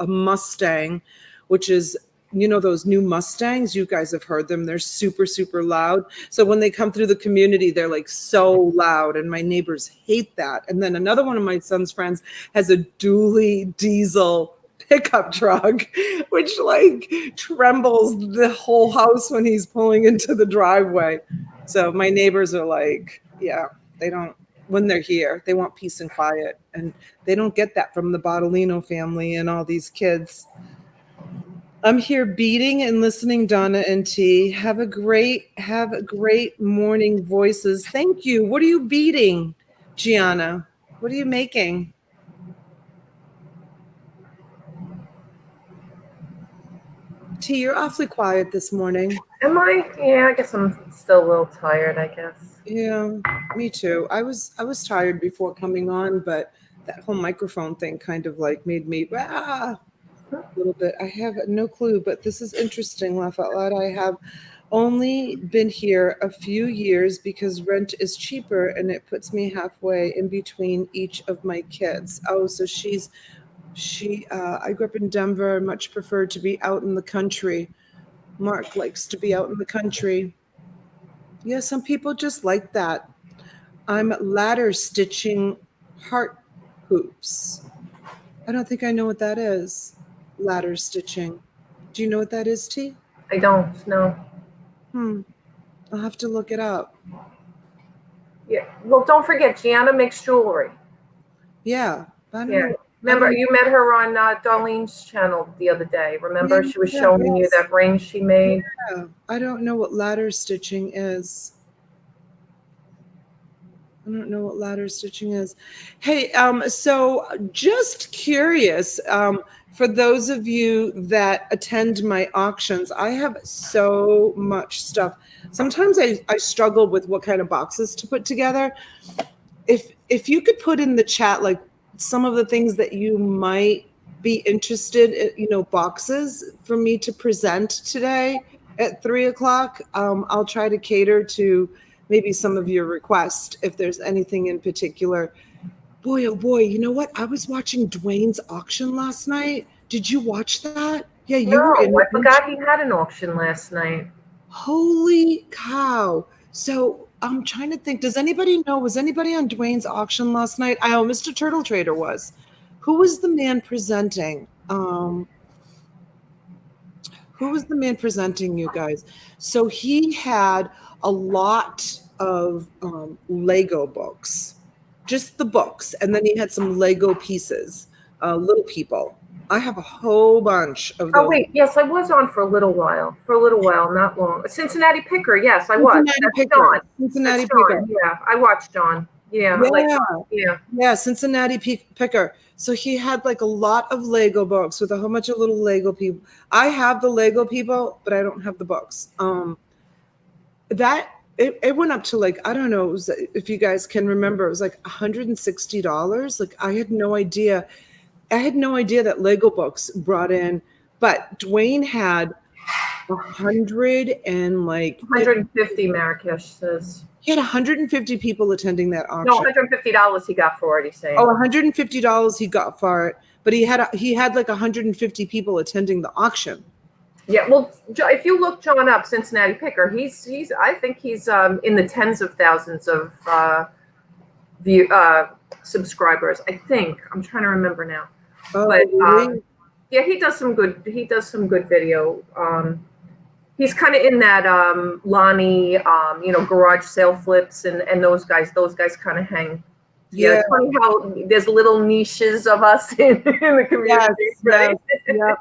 Mustang, which is, those new Mustangs. You guys have heard them. They're super, super loud. So when they come through the community, they're so loud, and my neighbors hate that. And then another one of my son's friends has a dually diesel pickup truck, which like trembles the whole house when he's pulling into the driveway. So my neighbors are like, yeah, they don't, when they're here, they want peace and quiet. And they don't get that from the Bottolino family and all these kids. I'm here beating and listening, Donna and Tee. Have a great morning, voices. Thank you. What are you beating, Gianna? What are you making? Tee, you're awfully quiet this morning. Am I? Yeah, I guess I'm still a little tired, I guess. Yeah, me too. I was tired before coming on, but that whole microphone thing kind of like made me a little bit. I have no clue, but this is interesting, laugh out loud. I have only been here a few years because rent is cheaper and it puts me halfway in between each of my kids. Oh, so I grew up in Denver, much preferred to be out in the country. Mark likes to be out in the country. Yeah, some people just like that. I'm ladder stitching heart hoops. I don't think I know what that is. Ladder stitching. Do you know what that is, Tee? I don't know. I'll have to look it up. Yeah. Well, don't forget, Gianna makes jewelry. Yeah. I don't Yeah. know. Remember, you met her on Darlene's channel the other day. Remember, Yeah, she was showing you that ring she made. Yeah. I don't know what ladder stitching is. I don't know what ladder stitching is. Hey, so just curious, for those of you that attend my auctions, I have so much stuff. Sometimes I struggle with what kind of boxes to put together. If you could put in the chat, like some of the things that you might be interested in, boxes for me to present today at 3:00, I'll try to cater to maybe some of your requests if there's anything in particular. Boy, oh boy, you know what? I was watching Dwayne's auction last night. Did you watch that? Yeah, you were in. No, I forgot he had an auction last night. Holy cow. So I'm trying to think, was anybody on Dwayne's auction last night? Mr. Turtle Trader was. Who was the man presenting? Who was the man presenting, you guys? So he had a lot of Lego books, just the books. And then he had some Lego pieces, little people. I have a whole bunch of those. Oh, wait. Yes, I was on for a little while. Not long. Cincinnati Picker. Yes, I was. Cincinnati Picker. Yeah, I watched John. Yeah. Yeah, Cincinnati Picker. So he had like a lot of Lego books with a whole bunch of little Lego people. I have the Lego people, but I don't have the books. It went up to like, I don't know, if you guys can remember, it was like $160. Like I had no idea. That Lego books brought in, but Dwayne had 150, Marrakesh says. He had 150 people attending that auction. No, $150 he got for it, he's saying. Oh, $150 he got for it, but he had like 150 people attending the auction. Yeah, well, if you look John up, Cincinnati Picker, he's I think he's in the tens of thousands of subscribers. I think I'm trying to remember now. Oh, but really? Yeah, he does some good video. He's kind of in that Lonnie, garage sale flips and those guys kind of hang. Yeah, it's funny how there's little niches of us in the community. Yes, right? Yes.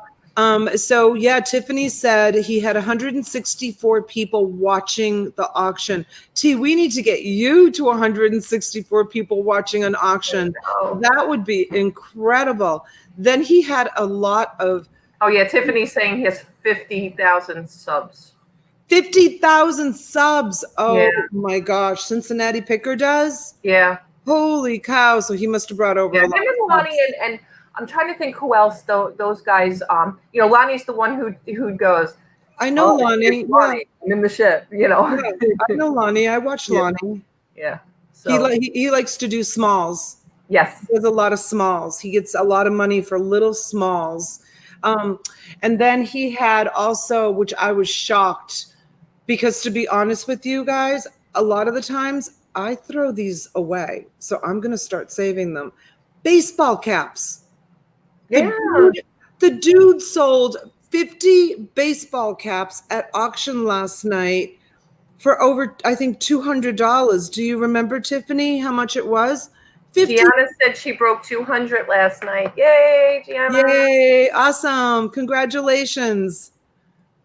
So yeah, Tiffany said he had 164 people watching the auction. T, we need to get you to 164 people watching an auction. That would be incredible. Then he had a lot of. Oh yeah, Tiffany's saying he has 50,000 subs. 50,000 subs. Oh yeah. My gosh, Cincinnati Picker does. Yeah. Holy cow! So he must have brought over. Yeah, him and Lonnie and I'm trying to think who else. Those guys. Lonnie's the one who goes. I know Lonnie. Lonnie. I'm in the ship. Yeah, I know Lonnie. I watched Lonnie. Yeah. So he likes to do smalls. Yes. He does a lot of smalls. He gets a lot of money for little smalls. And then he had also, which I was shocked, because to be honest with you guys, a lot of the times I throw these away. So I'm going to start saving them. Baseball caps. Yeah. The dude sold 50 baseball caps at auction last night for over, I think, $200. Do you remember, Tiffany, how much it was? 50. Gianna said she broke 200 last night. Yay, Gianna. Yay, awesome. Congratulations.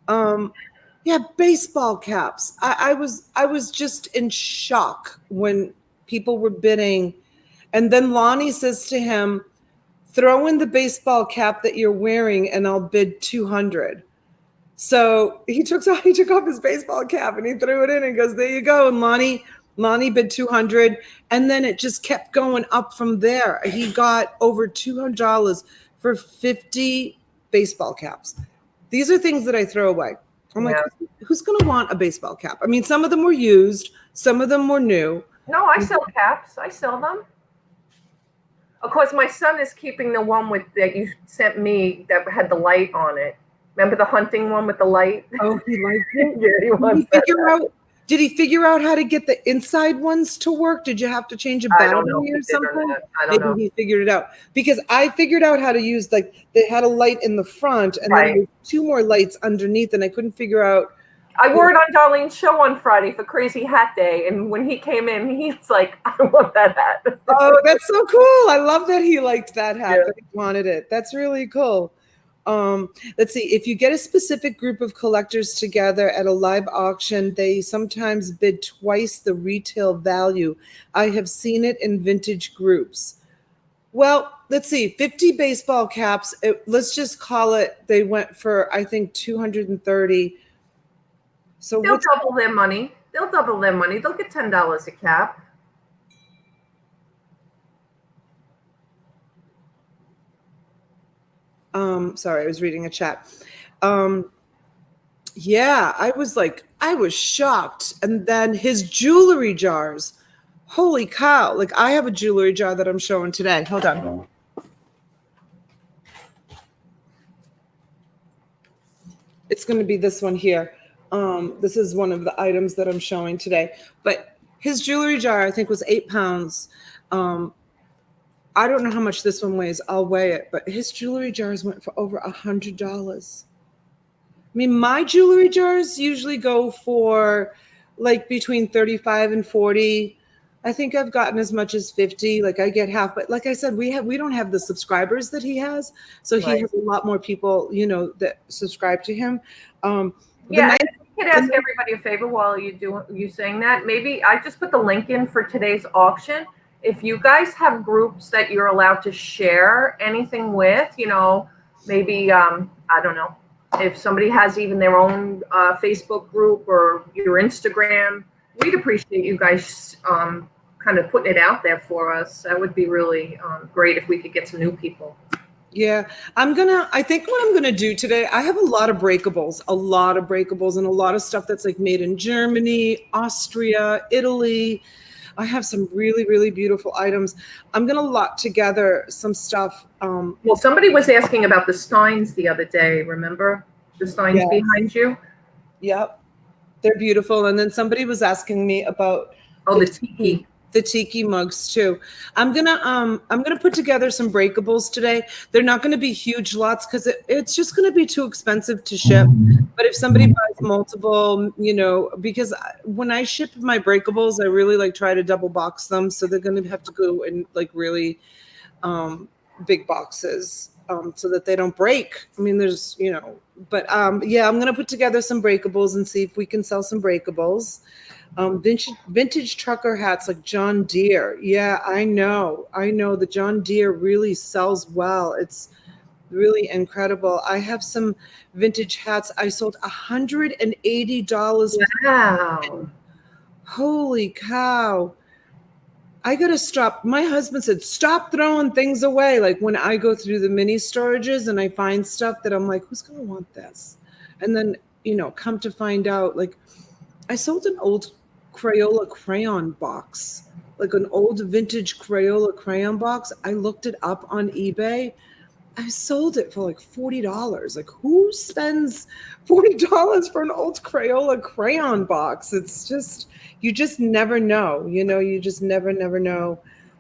Yeah, baseball caps. I was just in shock when people were bidding. And then Lonnie says to him, throw in the baseball cap that you're wearing and I'll bid 200. So he took off his baseball cap and he threw it in and goes, there you go. And Lonnie bid 200. And then it just kept going up from there. He got over $200 for 50 baseball caps. These are things that I throw away. I'm like, who's going to want a baseball cap? I mean, some of them were used. Some of them were new. No, I sell caps. I sell them. Of course, my son is keeping the one that you sent me that had the light on it. Remember the hunting one with the light? Oh, he liked it? Yeah, he wants that. Did he figure out how to get the inside ones to work? Did you have to change a battery or something? I don't know. Maybe he figured it out. Because I figured out how to use, like, they had a light in the front and then there were 2 more lights underneath, and I couldn't figure out. I wore it on Darlene's show on Friday for Crazy Hat Day, and when he came in, he's like, I want that hat. Oh, that's so cool. I love that he liked that hat, that he wanted it. That's really cool. Let's see, if you get a specific group of collectors together at a live auction, they sometimes bid twice the retail value. I have seen it in vintage groups. Well, let's see, 50 baseball caps. Let's just call it, they went for, I think, 230. So they'll double their money. They'll double their money. They'll get $10 a cap. Sorry, I was reading a chat. Yeah, I was shocked. And then his jewelry jars, holy cow. Like, I have a jewelry jar that I'm showing today. Hold on. It's going to be this one here. This is one of the items that I'm showing today. But his jewelry jar, I think, was 8 pounds. I don't know how much this one weighs. I'll weigh it. But his jewelry jars went for over $100. I mean, my jewelry jars usually go for like between 35 and 40. I think I've gotten as much as 50. Like, I get half. But like I said, we don't have the subscribers that he has. So he has a lot more people, you know, that subscribe to him. Yeah, I could ask everybody a favor while you saying that. Maybe I just put the link in for today's auction. If you guys have groups that you're allowed to share anything with, you know, maybe, I don't know, if somebody has even their own Facebook group or your Instagram, we'd appreciate you guys kind of putting it out there for us. That would be really great if we could get some new people. Yeah, I think what I'm gonna do today, I have a lot of breakables and a lot of stuff that's like made in Germany, Austria, Italy. I have some really, really beautiful items. I'm gonna lot together some stuff. Well, somebody was asking about the Steins the other day. Remember the Steins behind you? Yep, they're beautiful. And then somebody was asking me about the tiki mugs too. I'm gonna put together some breakables today. They're not gonna be huge lots because it's just gonna be too expensive to ship. But if somebody buys multiple, you know, because when I ship my breakables, I really like try to double box them, so they're gonna have to go in like really big boxes so that they don't break. I mean, there's, you know, but yeah, I'm gonna put together some breakables and see if we can sell some breakables. Vintage trucker hats like John Deere. Yeah, I know the John Deere really sells well. It's really incredible. I have some vintage hats. I sold $180. Wow. Holy cow. I gotta stop. My husband said, stop throwing things away. Like, when I go through the mini storages and I find stuff that I'm like, who's gonna want this? And then, you know, come to find out, like, I sold an old Crayola crayon box, like an old vintage Crayola crayon box. I looked it up on eBay. I sold it for like $40. Like, who spends $40 for an old Crayola crayon box? It's just, you just never know, you know, you just never know.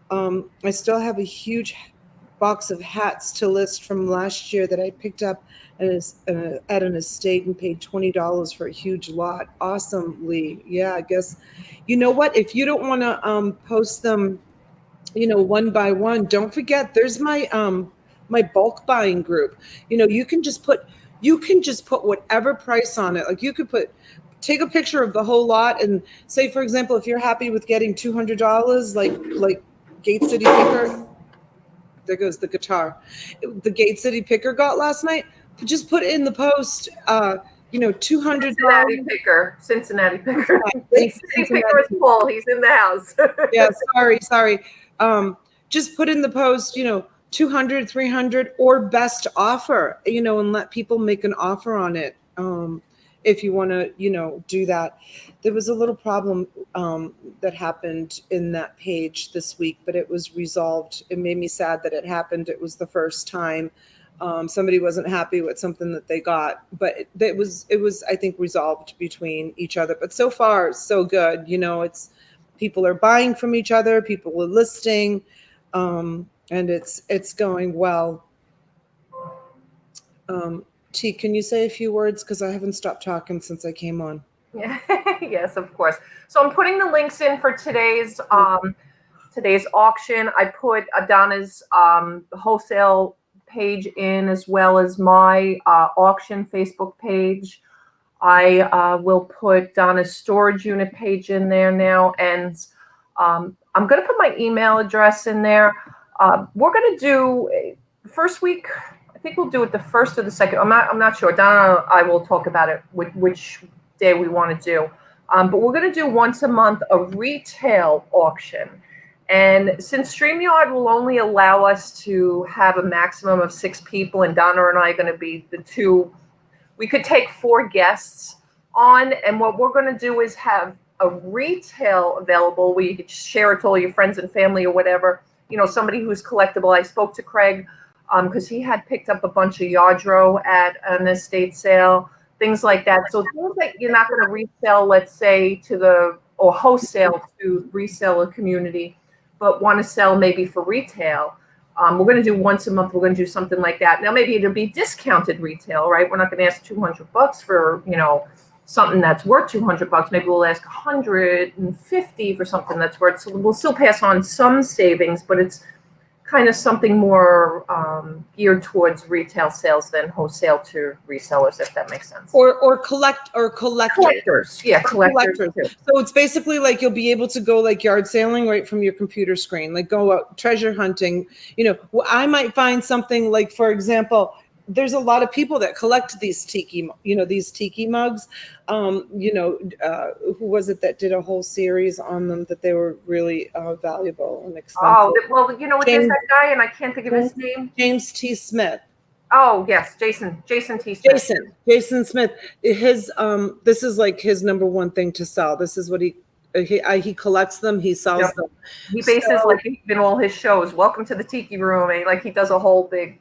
I still have a huge box of hats to list from last year that I picked up at an estate and paid $20 for a huge lot. Awesome, Lee. Yeah, I guess, you know what? If you don't want to post them, one by one, don't forget there's my my bulk buying group. You can just put whatever price on it. Like you could take a picture of the whole lot and say, for example, if you're happy with getting $200, like Gate City Picker, there goes the guitar, the Gate City Picker got last night, just put in the post, $200. Cincinnati Picker. Gate City Picker is full. He's in the house. Yeah, sorry. Just put in the post, 200, 300, or best offer, and let people make an offer on it. If you want to, do that. There was a little problem that happened in that page this week, but it was resolved. It made me sad that it happened. It was the first time somebody wasn't happy with something that they got, but it was, I think, resolved between each other. But so far, so good. It's people are buying from each other, people are listing, and it's going well. T, can you say a few words? Because I haven't stopped talking since I came on. Yeah. Yes, of course. So I'm putting the links in for today's auction. I put Donna's wholesale page in, as well as my auction Facebook page. I will put Donna's storage unit page in there now, and I'm going to put my email address in there. We're going to do first week. I think we'll do it the first or the second. I'm not sure. Donna, I will talk about it, which day we want to do. But we're going to do once a month a retail auction. And since StreamYard will only allow us to have a maximum of 6 people, and Donna and I are going to be the 2, we could take 4 guests on. And what we're going to do is have a retail available where you could share it to all your friends and family or whatever. Somebody who's collectible. I spoke to Craig because he had picked up a bunch of Yardro at an estate sale, things like that. So things that you're not going to resell, let's say, or wholesale to reseller community, but want to sell maybe for retail. We're going to do once a month. We're going to do something like that. Now, maybe it'll be discounted retail, right? We're not going to ask $200 for, something that's worth $200. Maybe we'll ask $150 for something that's worth. So we'll still pass on some savings, but it's kind of something more geared towards retail sales than wholesale to resellers, if that makes sense. Or collectors. Yeah, collectors. So it's basically like you'll be able to go like yard sailing right from your computer screen, like go out treasure hunting. I might find something like, for example, there's a lot of people that collect these tiki mugs. Who was it that did a whole series on them that they were really valuable and expensive? Oh, well, there's that guy, and I can't think of his name. James T. Smith. Oh, yes, Jason T. Smith. Jason Smith. His this is like his number one thing to sell. This is what he collects them. He sells them. He bases in all his shows. Welcome to the Tiki Room. He does a whole big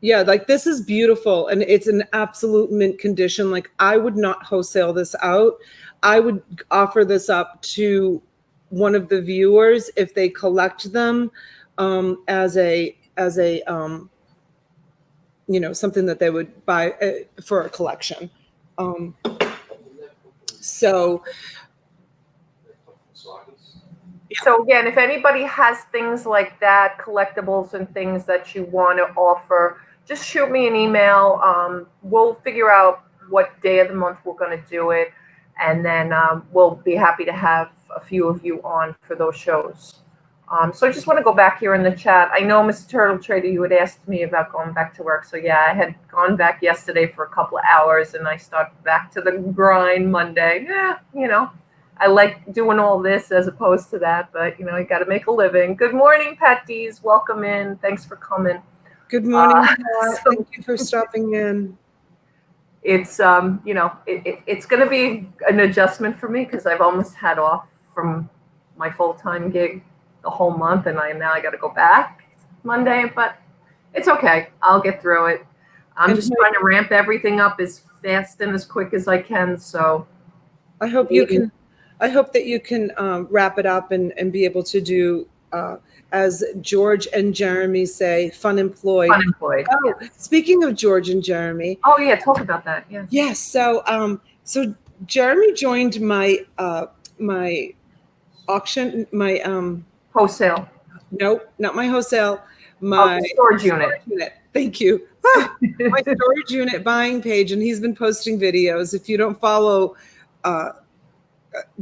Yeah, like this is beautiful, and it's an absolute mint condition. Like I would not wholesale this out. I would offer this up to one of the viewers if they collect them as a something that they would buy for a collection. So again, if anybody has things like that, collectibles and things that you want to offer, just shoot me an email. We'll figure out what day of the month we're going to do it. And then we'll be happy to have a few of you on for those shows. So I just want to go back here in the chat. I know, Mr. Turtle Trader, you had asked me about going back to work. So yeah, I had gone back yesterday for a couple of hours, and I started back to the grind Monday. Yeah, I like doing all this as opposed to that, but you got to make a living. Good morning, Pat Dees. Welcome in. Thanks for coming. Good morning. Thank you for stopping in. It's it's going to be an adjustment for me because I've almost had off from my full-time gig the whole month, and now I got to go back Monday, but it's okay. I'll get through it. I'm just trying to ramp everything up as fast and as quick as I can. So I hope that you can wrap it up and be able to do as George and Jeremy say, fun employed. Unemployed. Oh, speaking of George and Jeremy. Oh yeah, talk about that. Yeah. Yes. So Jeremy joined my my auction, my Wholesale. nope, not my wholesale, my the storage unit. Thank you. My storage unit buying page, and he's been posting videos. If you don't follow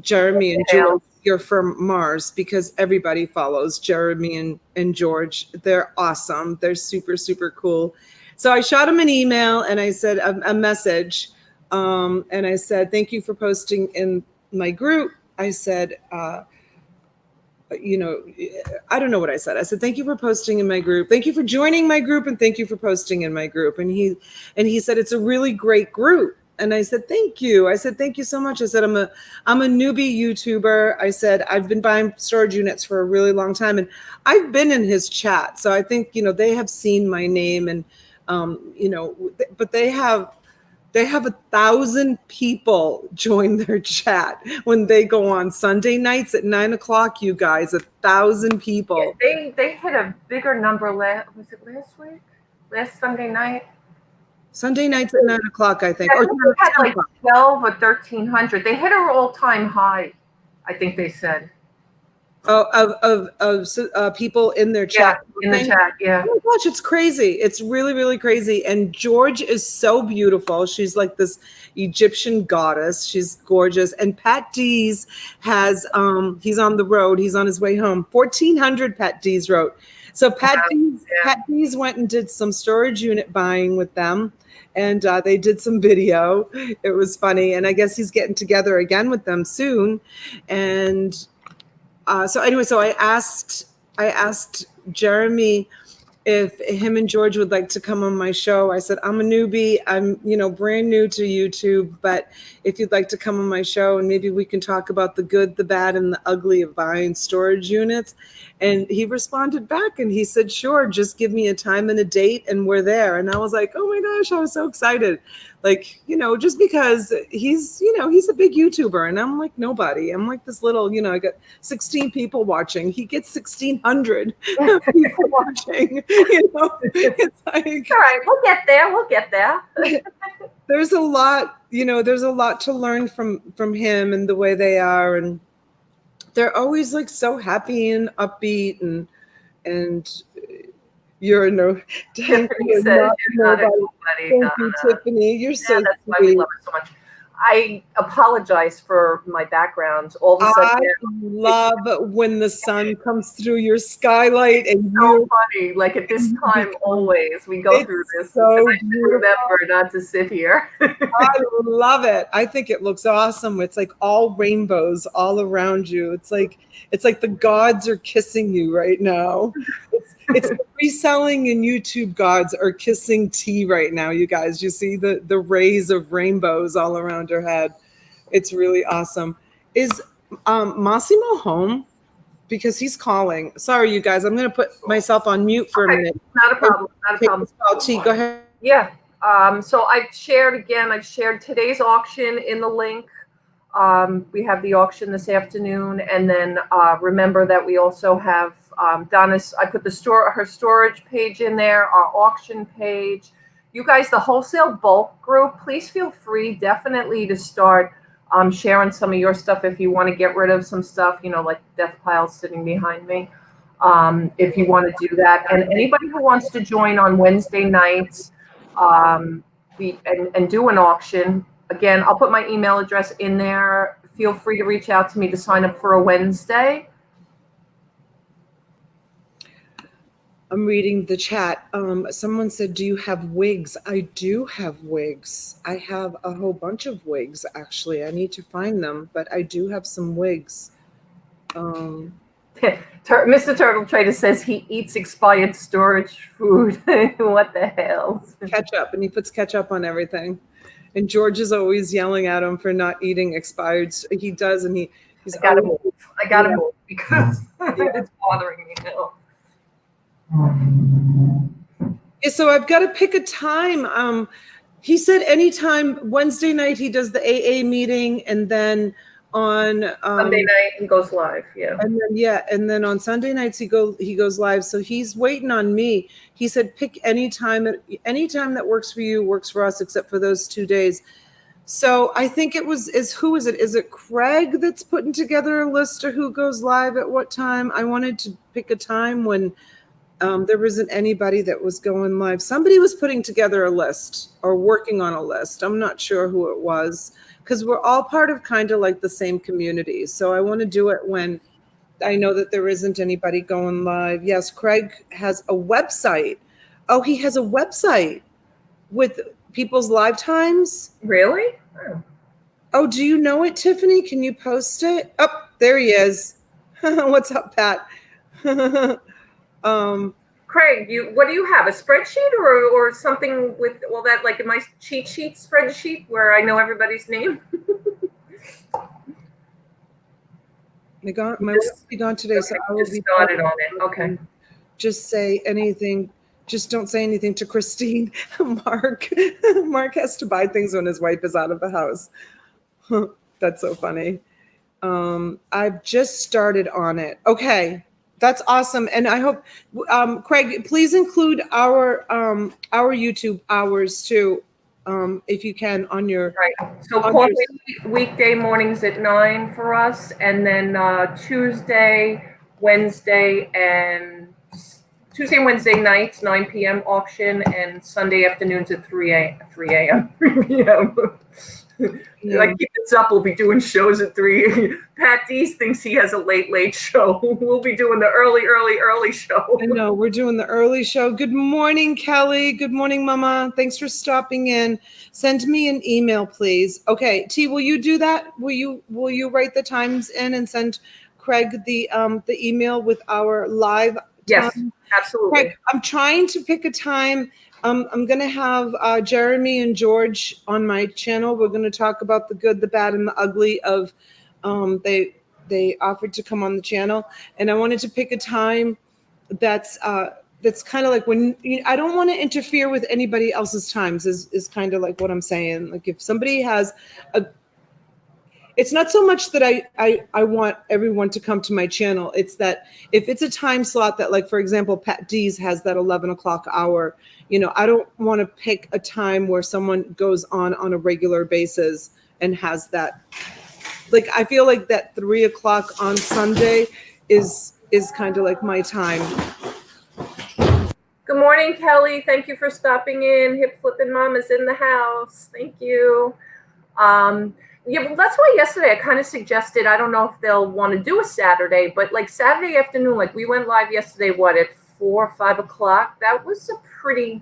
Jeremy and George, you're from Mars, because everybody follows Jeremy and George. They're awesome. They're super, super cool. So I shot him an email and I said a message. And I said, thank you for posting in my group. I said, you know, I don't know what I said. I said, thank you for posting in my group. Thank you for joining my group. And thank you for posting in my group. And he said, it's a really great group. And I said, thank you. I said, thank you so much. I said, I'm a newbie YouTuber. I said, I've been buying storage units for a really long time. And I've been in his chat. So I think, you know, they have seen my name and, you know, but they have 1,000 people join their chat when they go on Sunday nights at 9:00. You guys, 1,000 people. Yeah, they hit a bigger number was it last week? Last Sunday night? Sunday nights at 9:00, I think. Yeah, Or they had like 12 or 1,300. They hit an all-time high, I think they said. Of people in their chat. Yeah, in the chat, yeah. Oh my gosh, it's crazy. It's really, really crazy. And George is so beautiful. She's like this Egyptian goddess. She's gorgeous. And Pat Dees has, he's on the road. He's on his way home. 1,400 Pat Dees wrote. So Pat Dees went and did some storage unit buying with them. And they did some video. It was funny. And I guess he's getting together again with them soon. And so I asked Jeremy if him and George would like to come on my show. I said, I'm a newbie. I'm, you know, brand new to YouTube, but if you'd like to come on my show and maybe we can talk about the good, the bad, and the ugly of buying storage units. And he responded back and he said, sure, just give me a time and a date and we're there. And I was like, oh my gosh, I was so excited. Like, you know, just because he's, you know, he's a big YouTuber and I'm like nobody. I'm like this little, you know, I got 16 people watching. He gets 1,600 people watching, you know. It's like, all right, we'll get there. We'll get there. There's a lot, you know, there's a lot to learn from him and the way they are. And they're always like so happy and upbeat and you're no. Thank you, Tiffany. You're so that's why we love her so much. I apologize for my background. All of a sudden, I love when the sun comes through your skylight and it's so funny. Like at this time, always we go through this. So I should remember not to sit here. I love it. I think it looks awesome. It's like all rainbows all around you. It's like the gods are kissing you right now. It's the reselling and YouTube gods are kissing Tee right now, you guys. You see the rays of rainbows all around her head. It's really awesome. Is Massimo home? Because he's calling. Sorry, you guys. I'm going to put myself on mute for a minute. Not a problem. Not a problem. Tee, go ahead. Yeah. So I've shared today's auction in the link. We have the auction this afternoon, and then remember that we also have Donna's. I put her storage page in there, our auction page. You guys, the wholesale bulk group, please feel free definitely to start sharing some of your stuff if you want to get rid of some stuff, you know, like death piles sitting behind me. If you want to do that, and anybody who wants to join on Wednesday nights and do an auction. Again, I'll put my email address in there. Feel free to reach out to me to sign up for a Wednesday. I'm reading the chat. Someone said, do you have wigs? I do have wigs. I have a whole bunch of wigs, actually. I need to find them, but I do have some wigs. Mr. Turtle Trader says he eats expired storage food. What the hell? Ketchup, and he puts ketchup on everything. And George is always yelling at him for not eating expired. He does, and he's. I gotta move because it's bothering me now. Yeah, so I've got to pick a time. He said anytime Wednesday night he does the AA meeting, and then on Sunday night he goes live. Yeah. and then on Sunday nights he goes live. So he's waiting on me. He said pick any time that works for you, works for us, except for those 2 days. So I think who is it? Is it Craig that's putting together a list of who goes live at what time? I wanted to pick a time when there wasn't anybody that was going live. Somebody was putting together a list or working on a list. I'm not sure who it was, because we're all part of kind of like the same community. So I want to do it when I know that there isn't anybody going live. Yes, Craig has a website. Oh, he has a website with people's live times. Really? Oh, do you know it, Tiffany? Can you post it? Oh, there he is. What's up, Pat? Craig, what do you have? A spreadsheet or something with all that, like in my cheat sheet spreadsheet where I know everybody's name? My wife's be gone today, so I will just be started on it. Okay. Just say anything. Just don't say anything to Christine. Mark has to buy things when his wife is out of the house. That's so funny. I've just started on it. Okay. That's awesome. And I hope, Craig, please include our YouTube hours too, if you can, on your. Right. So coffee weekday mornings at 9 for us, and then Tuesday, Wednesday nights, 9 p.m. auction, and Sunday afternoons at 3 a.m. 3 p.m. Like keep this up, we'll be doing shows at 3. Pat Dees thinks he has a late show. We'll be doing the early show. I know, we're doing the early show. Good morning, Kelly. Good morning, Mama. Thanks for stopping in. Send me an email, please. Okay, T, will you do that? Will you write the times in and send Craig the email with our live time? Yes, absolutely. Craig, I'm trying to pick a time. I'm going to have Jeremy and George on my channel. We're going to talk about the good, the bad, and the ugly of they offered to come on the channel. And I wanted to pick a time that's kind of like when I don't want to interfere with anybody else's times is kind of like what I'm saying. Like if somebody has it's not so much that I want everyone to come to my channel. It's that if it's a time slot that, like, for example, Pat Dees has that 11 o'clock hour, I don't want to pick a time where someone goes on a regular basis and has that. Like, I feel like that 3 o'clock on Sunday is kind of like my time. Good morning, Kelly. Thank you for stopping in. Hip Flippin' Mom is in the house. Thank you. Yeah, well, that's why yesterday I kind of suggested, I don't know if they'll want to do a Saturday, but like Saturday afternoon, like we went live yesterday, at 4 or 5 o'clock? That was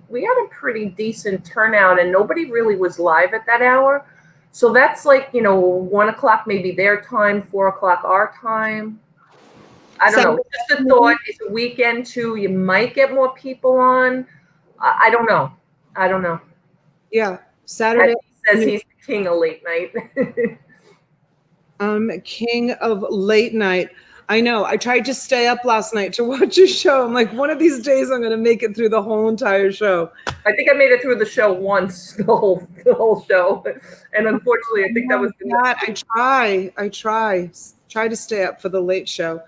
we had a pretty decent turnout and nobody really was live at that hour. So that's like, 1 o'clock, maybe their time, 4 o'clock our time. I don't know. Just a thought. It's a weekend too. You might get more people on. I don't know. Yeah. Saturday. He says he's the king of late night. King of late night. I know. I tried to stay up last night to watch a show. I'm like, one of these days I'm going to make it through the whole entire show. I think I made it through the show once, the whole show, and unfortunately, I think that was I try to stay up for the late show.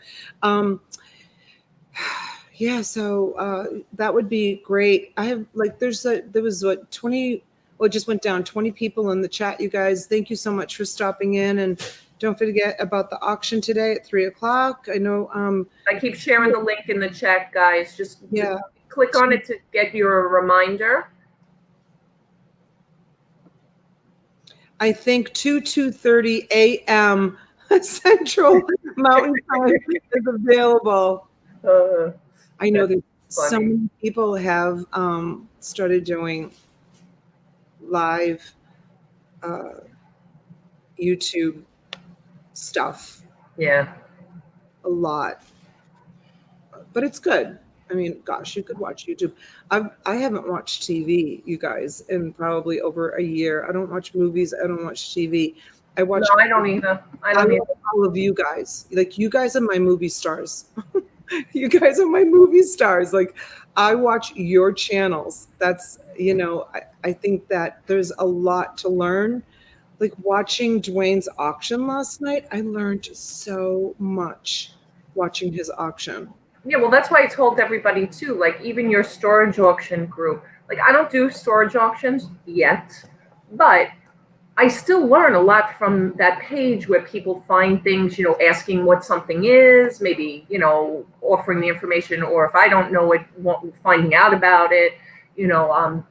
Yeah, so that would be great. I have there was 20. Well, it just went down 20 people in the chat. You guys, thank you so much for stopping in, and don't forget about the auction today at 3 o'clock. I know. I keep sharing the link in the chat, guys. Just click on it to get your reminder. I think 2:30 a.m. Central Mountain Time is available. I know that so many people have started doing live YouTube stuff. Yeah. A lot. But it's good. I mean, gosh, you could watch YouTube. I haven't watched TV, you guys, in probably over a year. I don't watch movies. I don't watch TV. I watch. No, I don't either. I don't either. All of you guys. Like, you guys are my movie stars. You guys are my movie stars. Like, I watch your channels. That's, I think that there's a lot to learn. like watching Dwayne's auction last night, I learned so much watching his auction. Yeah, well, that's why I told everybody too, like even your storage auction group. Like I don't do storage auctions yet, but I still learn a lot from that page where people find things, asking what something is, maybe, offering the information, or if I don't know it, finding out about it. You know,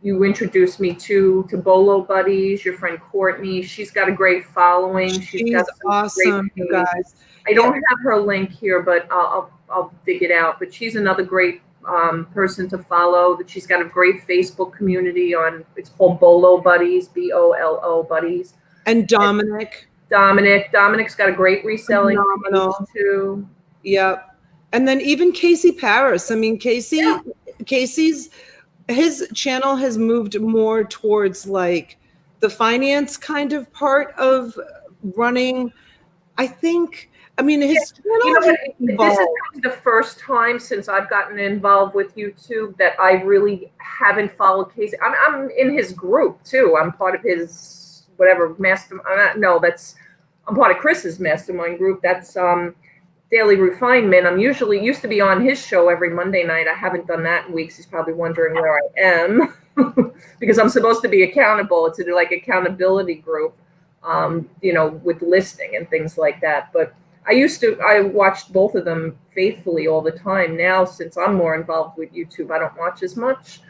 you introduced me to Bolo Buddies, your friend Courtney. She's got a great following. She's got She's some awesome, great you pages. guys. I don't have her link here, but I'll dig it out. But she's another great person to follow. That she's got a great Facebook community on. It's called Bolo Buddies, BOLO Buddies. And Dominic's got a great reselling phenomenal page too. Yep. And then even Casey Paris. I mean, Casey's his channel has moved more towards like the finance kind of part of running. I think, I mean, his channel has This evolved. is the first time since I've gotten involved with YouTube that I really haven't followed Casey. I'm in his group too. I'm part of his whatever master. I'm part of Chris's mastermind group. That's Daily Refinement. I'm usually used to be on his show every Monday night. I haven't done that in weeks. He's probably wondering where I am because I'm supposed to be accountable. It's like accountability group, with listing and things like that. But I watched both of them faithfully all the time. Now, since I'm more involved with YouTube, I don't watch as much.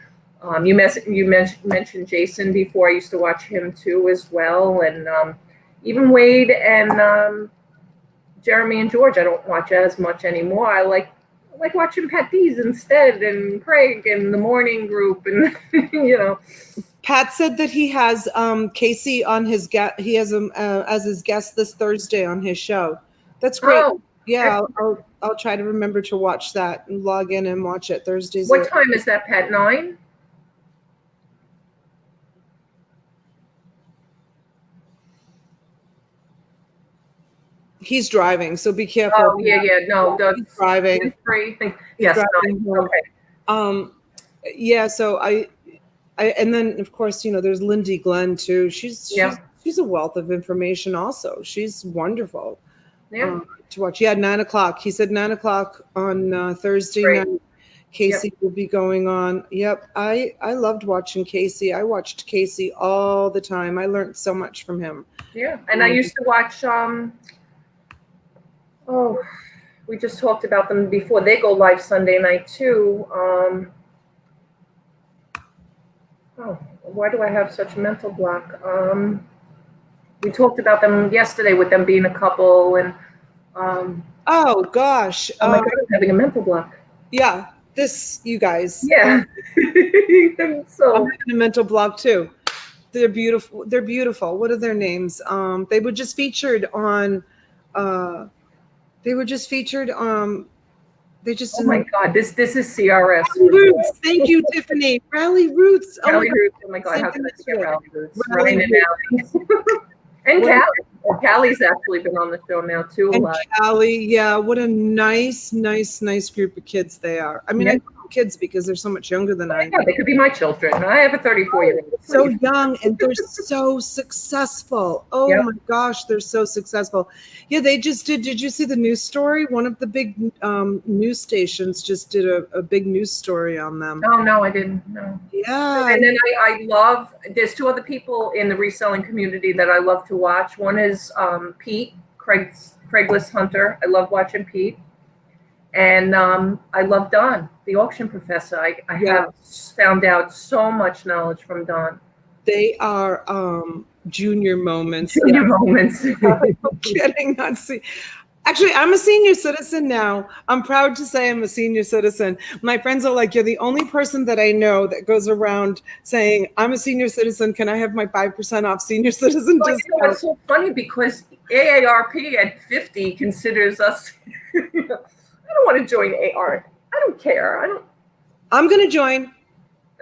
You mentioned Jason before. I used to watch him too as well. And even Wade and Jeremy and George, I don't watch as much anymore. I like watching Pat Dees instead, and Craig and the morning group, and Pat said that he has Casey on his he has him as his guest this Thursday on his show. That's great. Oh, yeah, I'll try to remember to watch that and log in and watch it Thursdays. What time is that, Pat? 9? He's driving, so be careful. Oh, yeah. No, he's driving. Yes, driving 9. Okay. Yeah. So I, and then of course, there's Lindy Glenn too. She's a wealth of information. Also, she's wonderful. Yeah. To watch. Yeah, 9:00. He said 9:00 on Thursday night. Casey will be going on. Yep. I loved watching Casey. I watched Casey all the time. I learned so much from him. Yeah, and I used to watch. We just talked about them before. They go live Sunday night too. Why do I have such mental block? We talked about them yesterday with them being a couple, and oh gosh, oh my God, I'm having a mental block. Yeah, you guys. Yeah, I'm having a mental block too. They're beautiful. They're beautiful. What are their names? They were just featured on. They just. Oh my God! This is CRS. Rally Roots. Thank you, Tiffany. Rally Roots. Rally Roots. Oh my God! How can I forget Rally Roots? And Callie. Callie's actually been on the show now too. And Callie, yeah. What a nice group of kids they are. I mean, I call them kids because they're so much younger than I am. Yeah, they could be my children. I have a 34-year-old. So young, and they're so successful. Oh my gosh, they're so successful. Yeah, they just did you see the news story? One of the big news stations just did a big news story on them. Oh no, I didn't. No. Yeah. And then I love, there's 2 other people in the reselling community that I love to watch. One is Pete, Craigslist Hunter. I love watching Pete. And I love Don, the auction professor. I have found out so much knowledge from Don. They are junior moments. Junior moments. I'm kidding. Actually, I'm a senior citizen now. I'm proud to say I'm a senior citizen. My friends are like, you're the only person that I know that goes around saying, I'm a senior citizen. Can I have my 5% off senior citizen discount? It's so funny because AARP at 50 considers us. I don't want to join AR. I don't care. I'm going to join.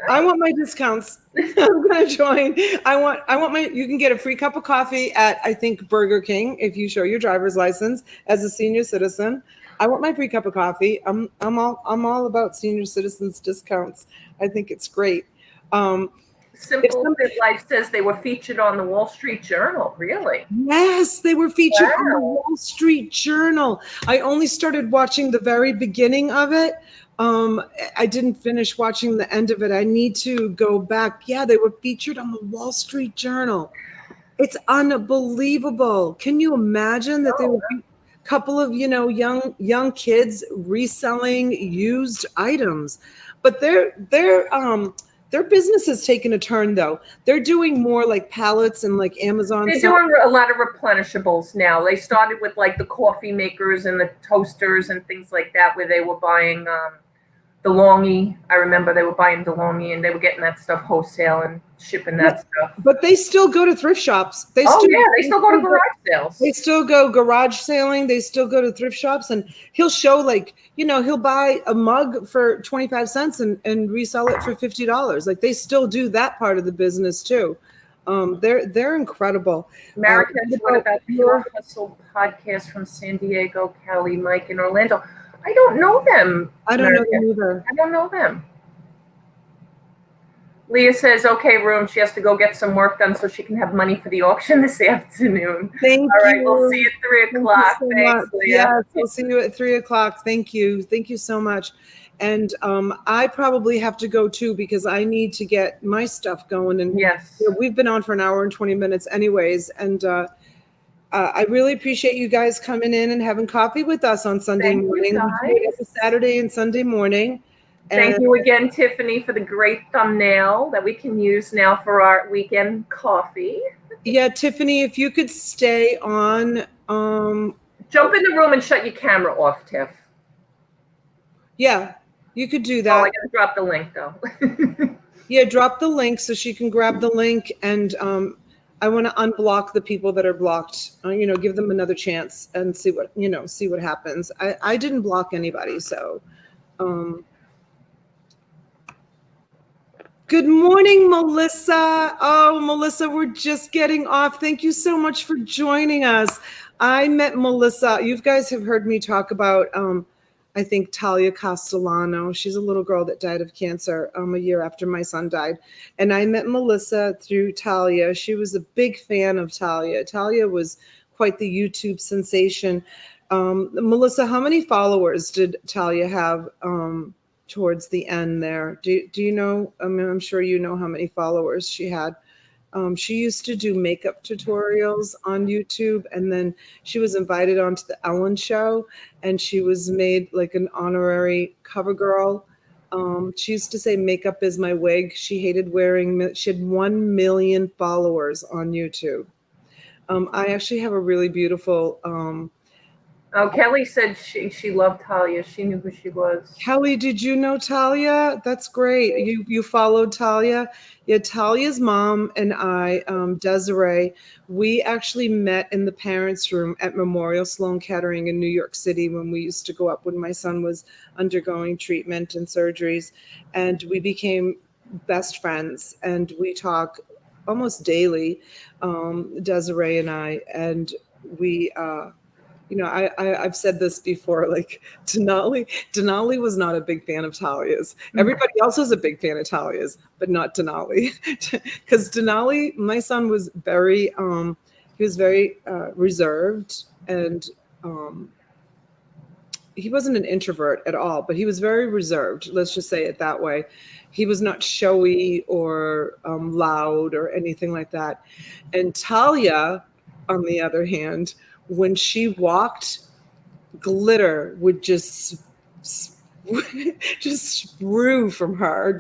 I want my discounts. I'm going to join. I want my, you can get a free cup of coffee at, I think, Burger King if you show your driver's license as a senior citizen. I want my free cup of coffee. I'm all about senior citizens discounts. I think it's great. Simple Fit Life says they were featured on the Wall Street Journal. Really? Yes, they were featured on the Wow. Wall Street Journal. I only started watching the very beginning of it. I didn't finish watching the end of it. I need to go back. Yeah, they were featured on the Wall Street Journal. It's unbelievable. Can you imagine that they were a couple of, young kids reselling used items? But their business has taken a turn, though. They're doing more like pallets and like Amazon. They're doing a lot of replenishables now. They started with like the coffee makers and the toasters and things like that, where they were buying DeLonghi. I remember they were buying DeLonghi and they were getting that stuff wholesale and shipping that stuff. But they still go to thrift shops. They still go to garage sales. They still go garage sailing. They still go to thrift shops, and he'll show he'll buy a mug for 25 cents and resell it for $50. Like they still do that part of the business too. They're incredible. America, what about Pure Hustle podcast from San Diego, Cali, Mike, and Orlando? I don't know them. I don't know them either. I don't know them. Leah says, okay, Room, she has to go get some work done so she can have money for the auction this afternoon. Thank you. All right, we'll see you at 3 o'clock. Thanks, Leah. Yes, we'll see you at 3 o'clock. Thank you. Thank you so much. And I probably have to go too because I need to get my stuff going. And yes, we've been on for an hour and 20 minutes anyways. And I really appreciate you guys coming in and having coffee with us on Sunday morning. Saturday and Sunday morning. Thank you again, Tiffany, for the great thumbnail that we can use now for our weekend coffee. Yeah, Tiffany, if you could stay on. Jump in the room and shut your camera off, Tiff. Yeah, you could do that. Oh, I gotta drop the link though. Yeah, drop the link so she can grab the link, and I want to unblock the people that are blocked. Give them another chance and see what happens. I didn't block anybody, so. Good morning, Melissa. Oh, Melissa, we're just getting off. Thank you so much for joining us. I met Melissa. You guys have heard me talk about, I think, Talia Castellano. She's a little girl that died of cancer a year after my son died. And I met Melissa through Talia. She was a big fan of Talia. Talia was quite the YouTube sensation. Melissa, how many followers did Talia have towards the end there? Do you know? I mean, I'm sure you know how many followers she had. She used to do makeup tutorials on YouTube, and then she was invited onto the Ellen Show, and she was made like an honorary cover girl. She used to say, "Makeup is my wig." She hated wearing. She had 1 million followers on YouTube. I actually have a really beautiful. Kelly said she loved Talia. She knew who she was. Kelly, did you know Talia? That's great. You followed Talia? Yeah, Talia's mom and I, Desiree, we actually met in the parents' room at Memorial Sloan Kettering in New York City when we used to go up when my son was undergoing treatment and surgeries. And we became best friends, and we talk almost daily, Desiree and I, and we I've said this before, like Denali was not a big fan of Talia's. Everybody else was a big fan of Talia's, but not Denali. Because Denali, my son was very, reserved, and he wasn't an introvert at all, but he was very reserved. Let's just say it that way. He was not showy or loud or anything like that. And Talia, on the other hand, when she walked, glitter would just sprue from her.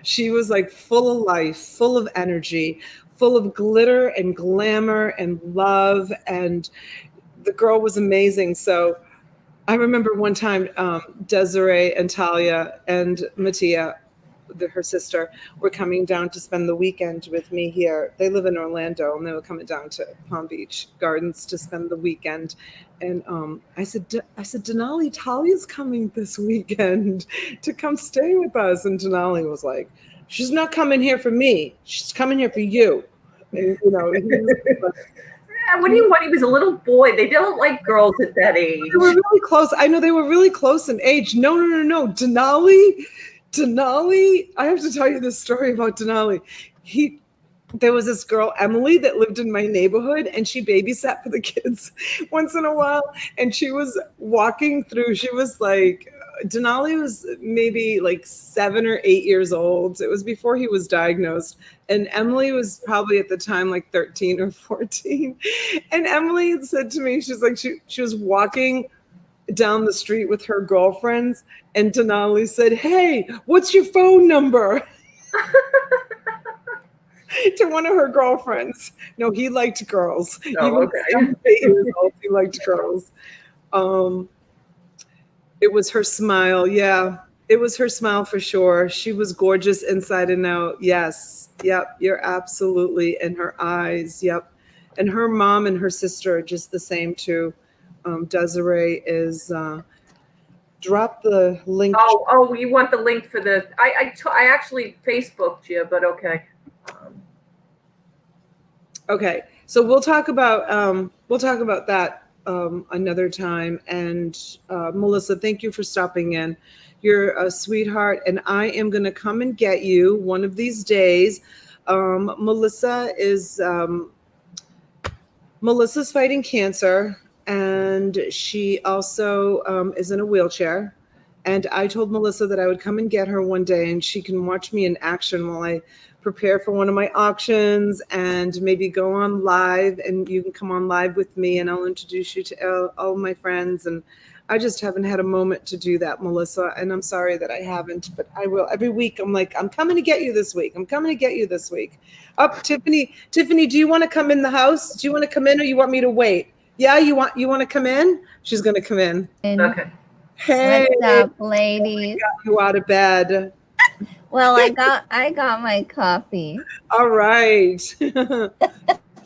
She was like full of life, full of energy, full of glitter and glamour and love. And the girl was amazing. So I remember one time Desiree and Talia and Mattia, her sister, were coming down to spend the weekend with me here. They live in Orlando, and they were coming down to Palm Beach Gardens to spend the weekend. And I said, Denali, Talia's coming this weekend to come stay with us. And Denali was like, she's not coming here for me. She's coming here for you. And, What do you want? He was a little boy. They don't like girls at that age. They were really close. I know they were really close in age. No. Denali, I have to tell you this story about Denali. There was this girl, Emily, that lived in my neighborhood, and she babysat for the kids once in a while. And she was walking through, she was like, Denali was maybe like 7 or 8 years old. It was before he was diagnosed. And Emily was probably at the time like 13 or 14. And Emily said to me, she's like, she was walking down the street with her girlfriends, and Denali said, "Hey, what's your phone number?" to one of her girlfriends. No, he liked girls. Oh, Even okay. 8 years old, he liked girls. It was her smile. Yeah, it was her smile for sure. She was gorgeous inside and out. Yes. Yep. You're absolutely. And her eyes. Yep. And her mom and her sister are just the same too. Desiree is, drop the link. Oh, you want the link for the, I actually Facebooked you, but okay. Okay, so we'll talk about that another time. And Melissa, thank you for stopping in. You're a sweetheart, and I am going to come and get you one of these days. Melissa's fighting cancer, and she also is in a wheelchair. And I told Melissa that I would come and get her one day, and she can watch me in action while I prepare for one of my auctions, and maybe go on live, and you can come on live with me, and I'll introduce you to all my friends. And I just haven't had a moment to do that, Melissa, and I'm sorry that I haven't, but I will. Every week I'm like, I'm coming to get you this week. I'm coming to get you this week. Up, Tiffany, do you want to come in the house? Do you want to come in, or you want me to wait? Yeah, you want to come in? She's going to come in. Okay. Hey, what's up, ladies? got you out of bed. Well, I got my coffee. All right.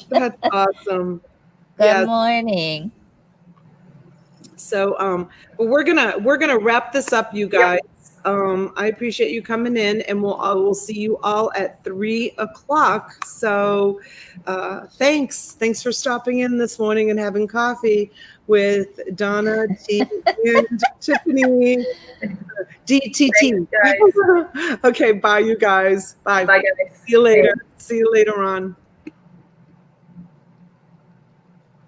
That's awesome. Good morning. So we're gonna wrap this up, you guys. I appreciate you coming in, and we'll see you all at 3:00. So thanks for stopping in this morning and having coffee with Donna, Tee, and Tiffany. DTT. Thanks, guys. Okay, bye, you guys. Bye. Bye, guys. See you later. See you later on.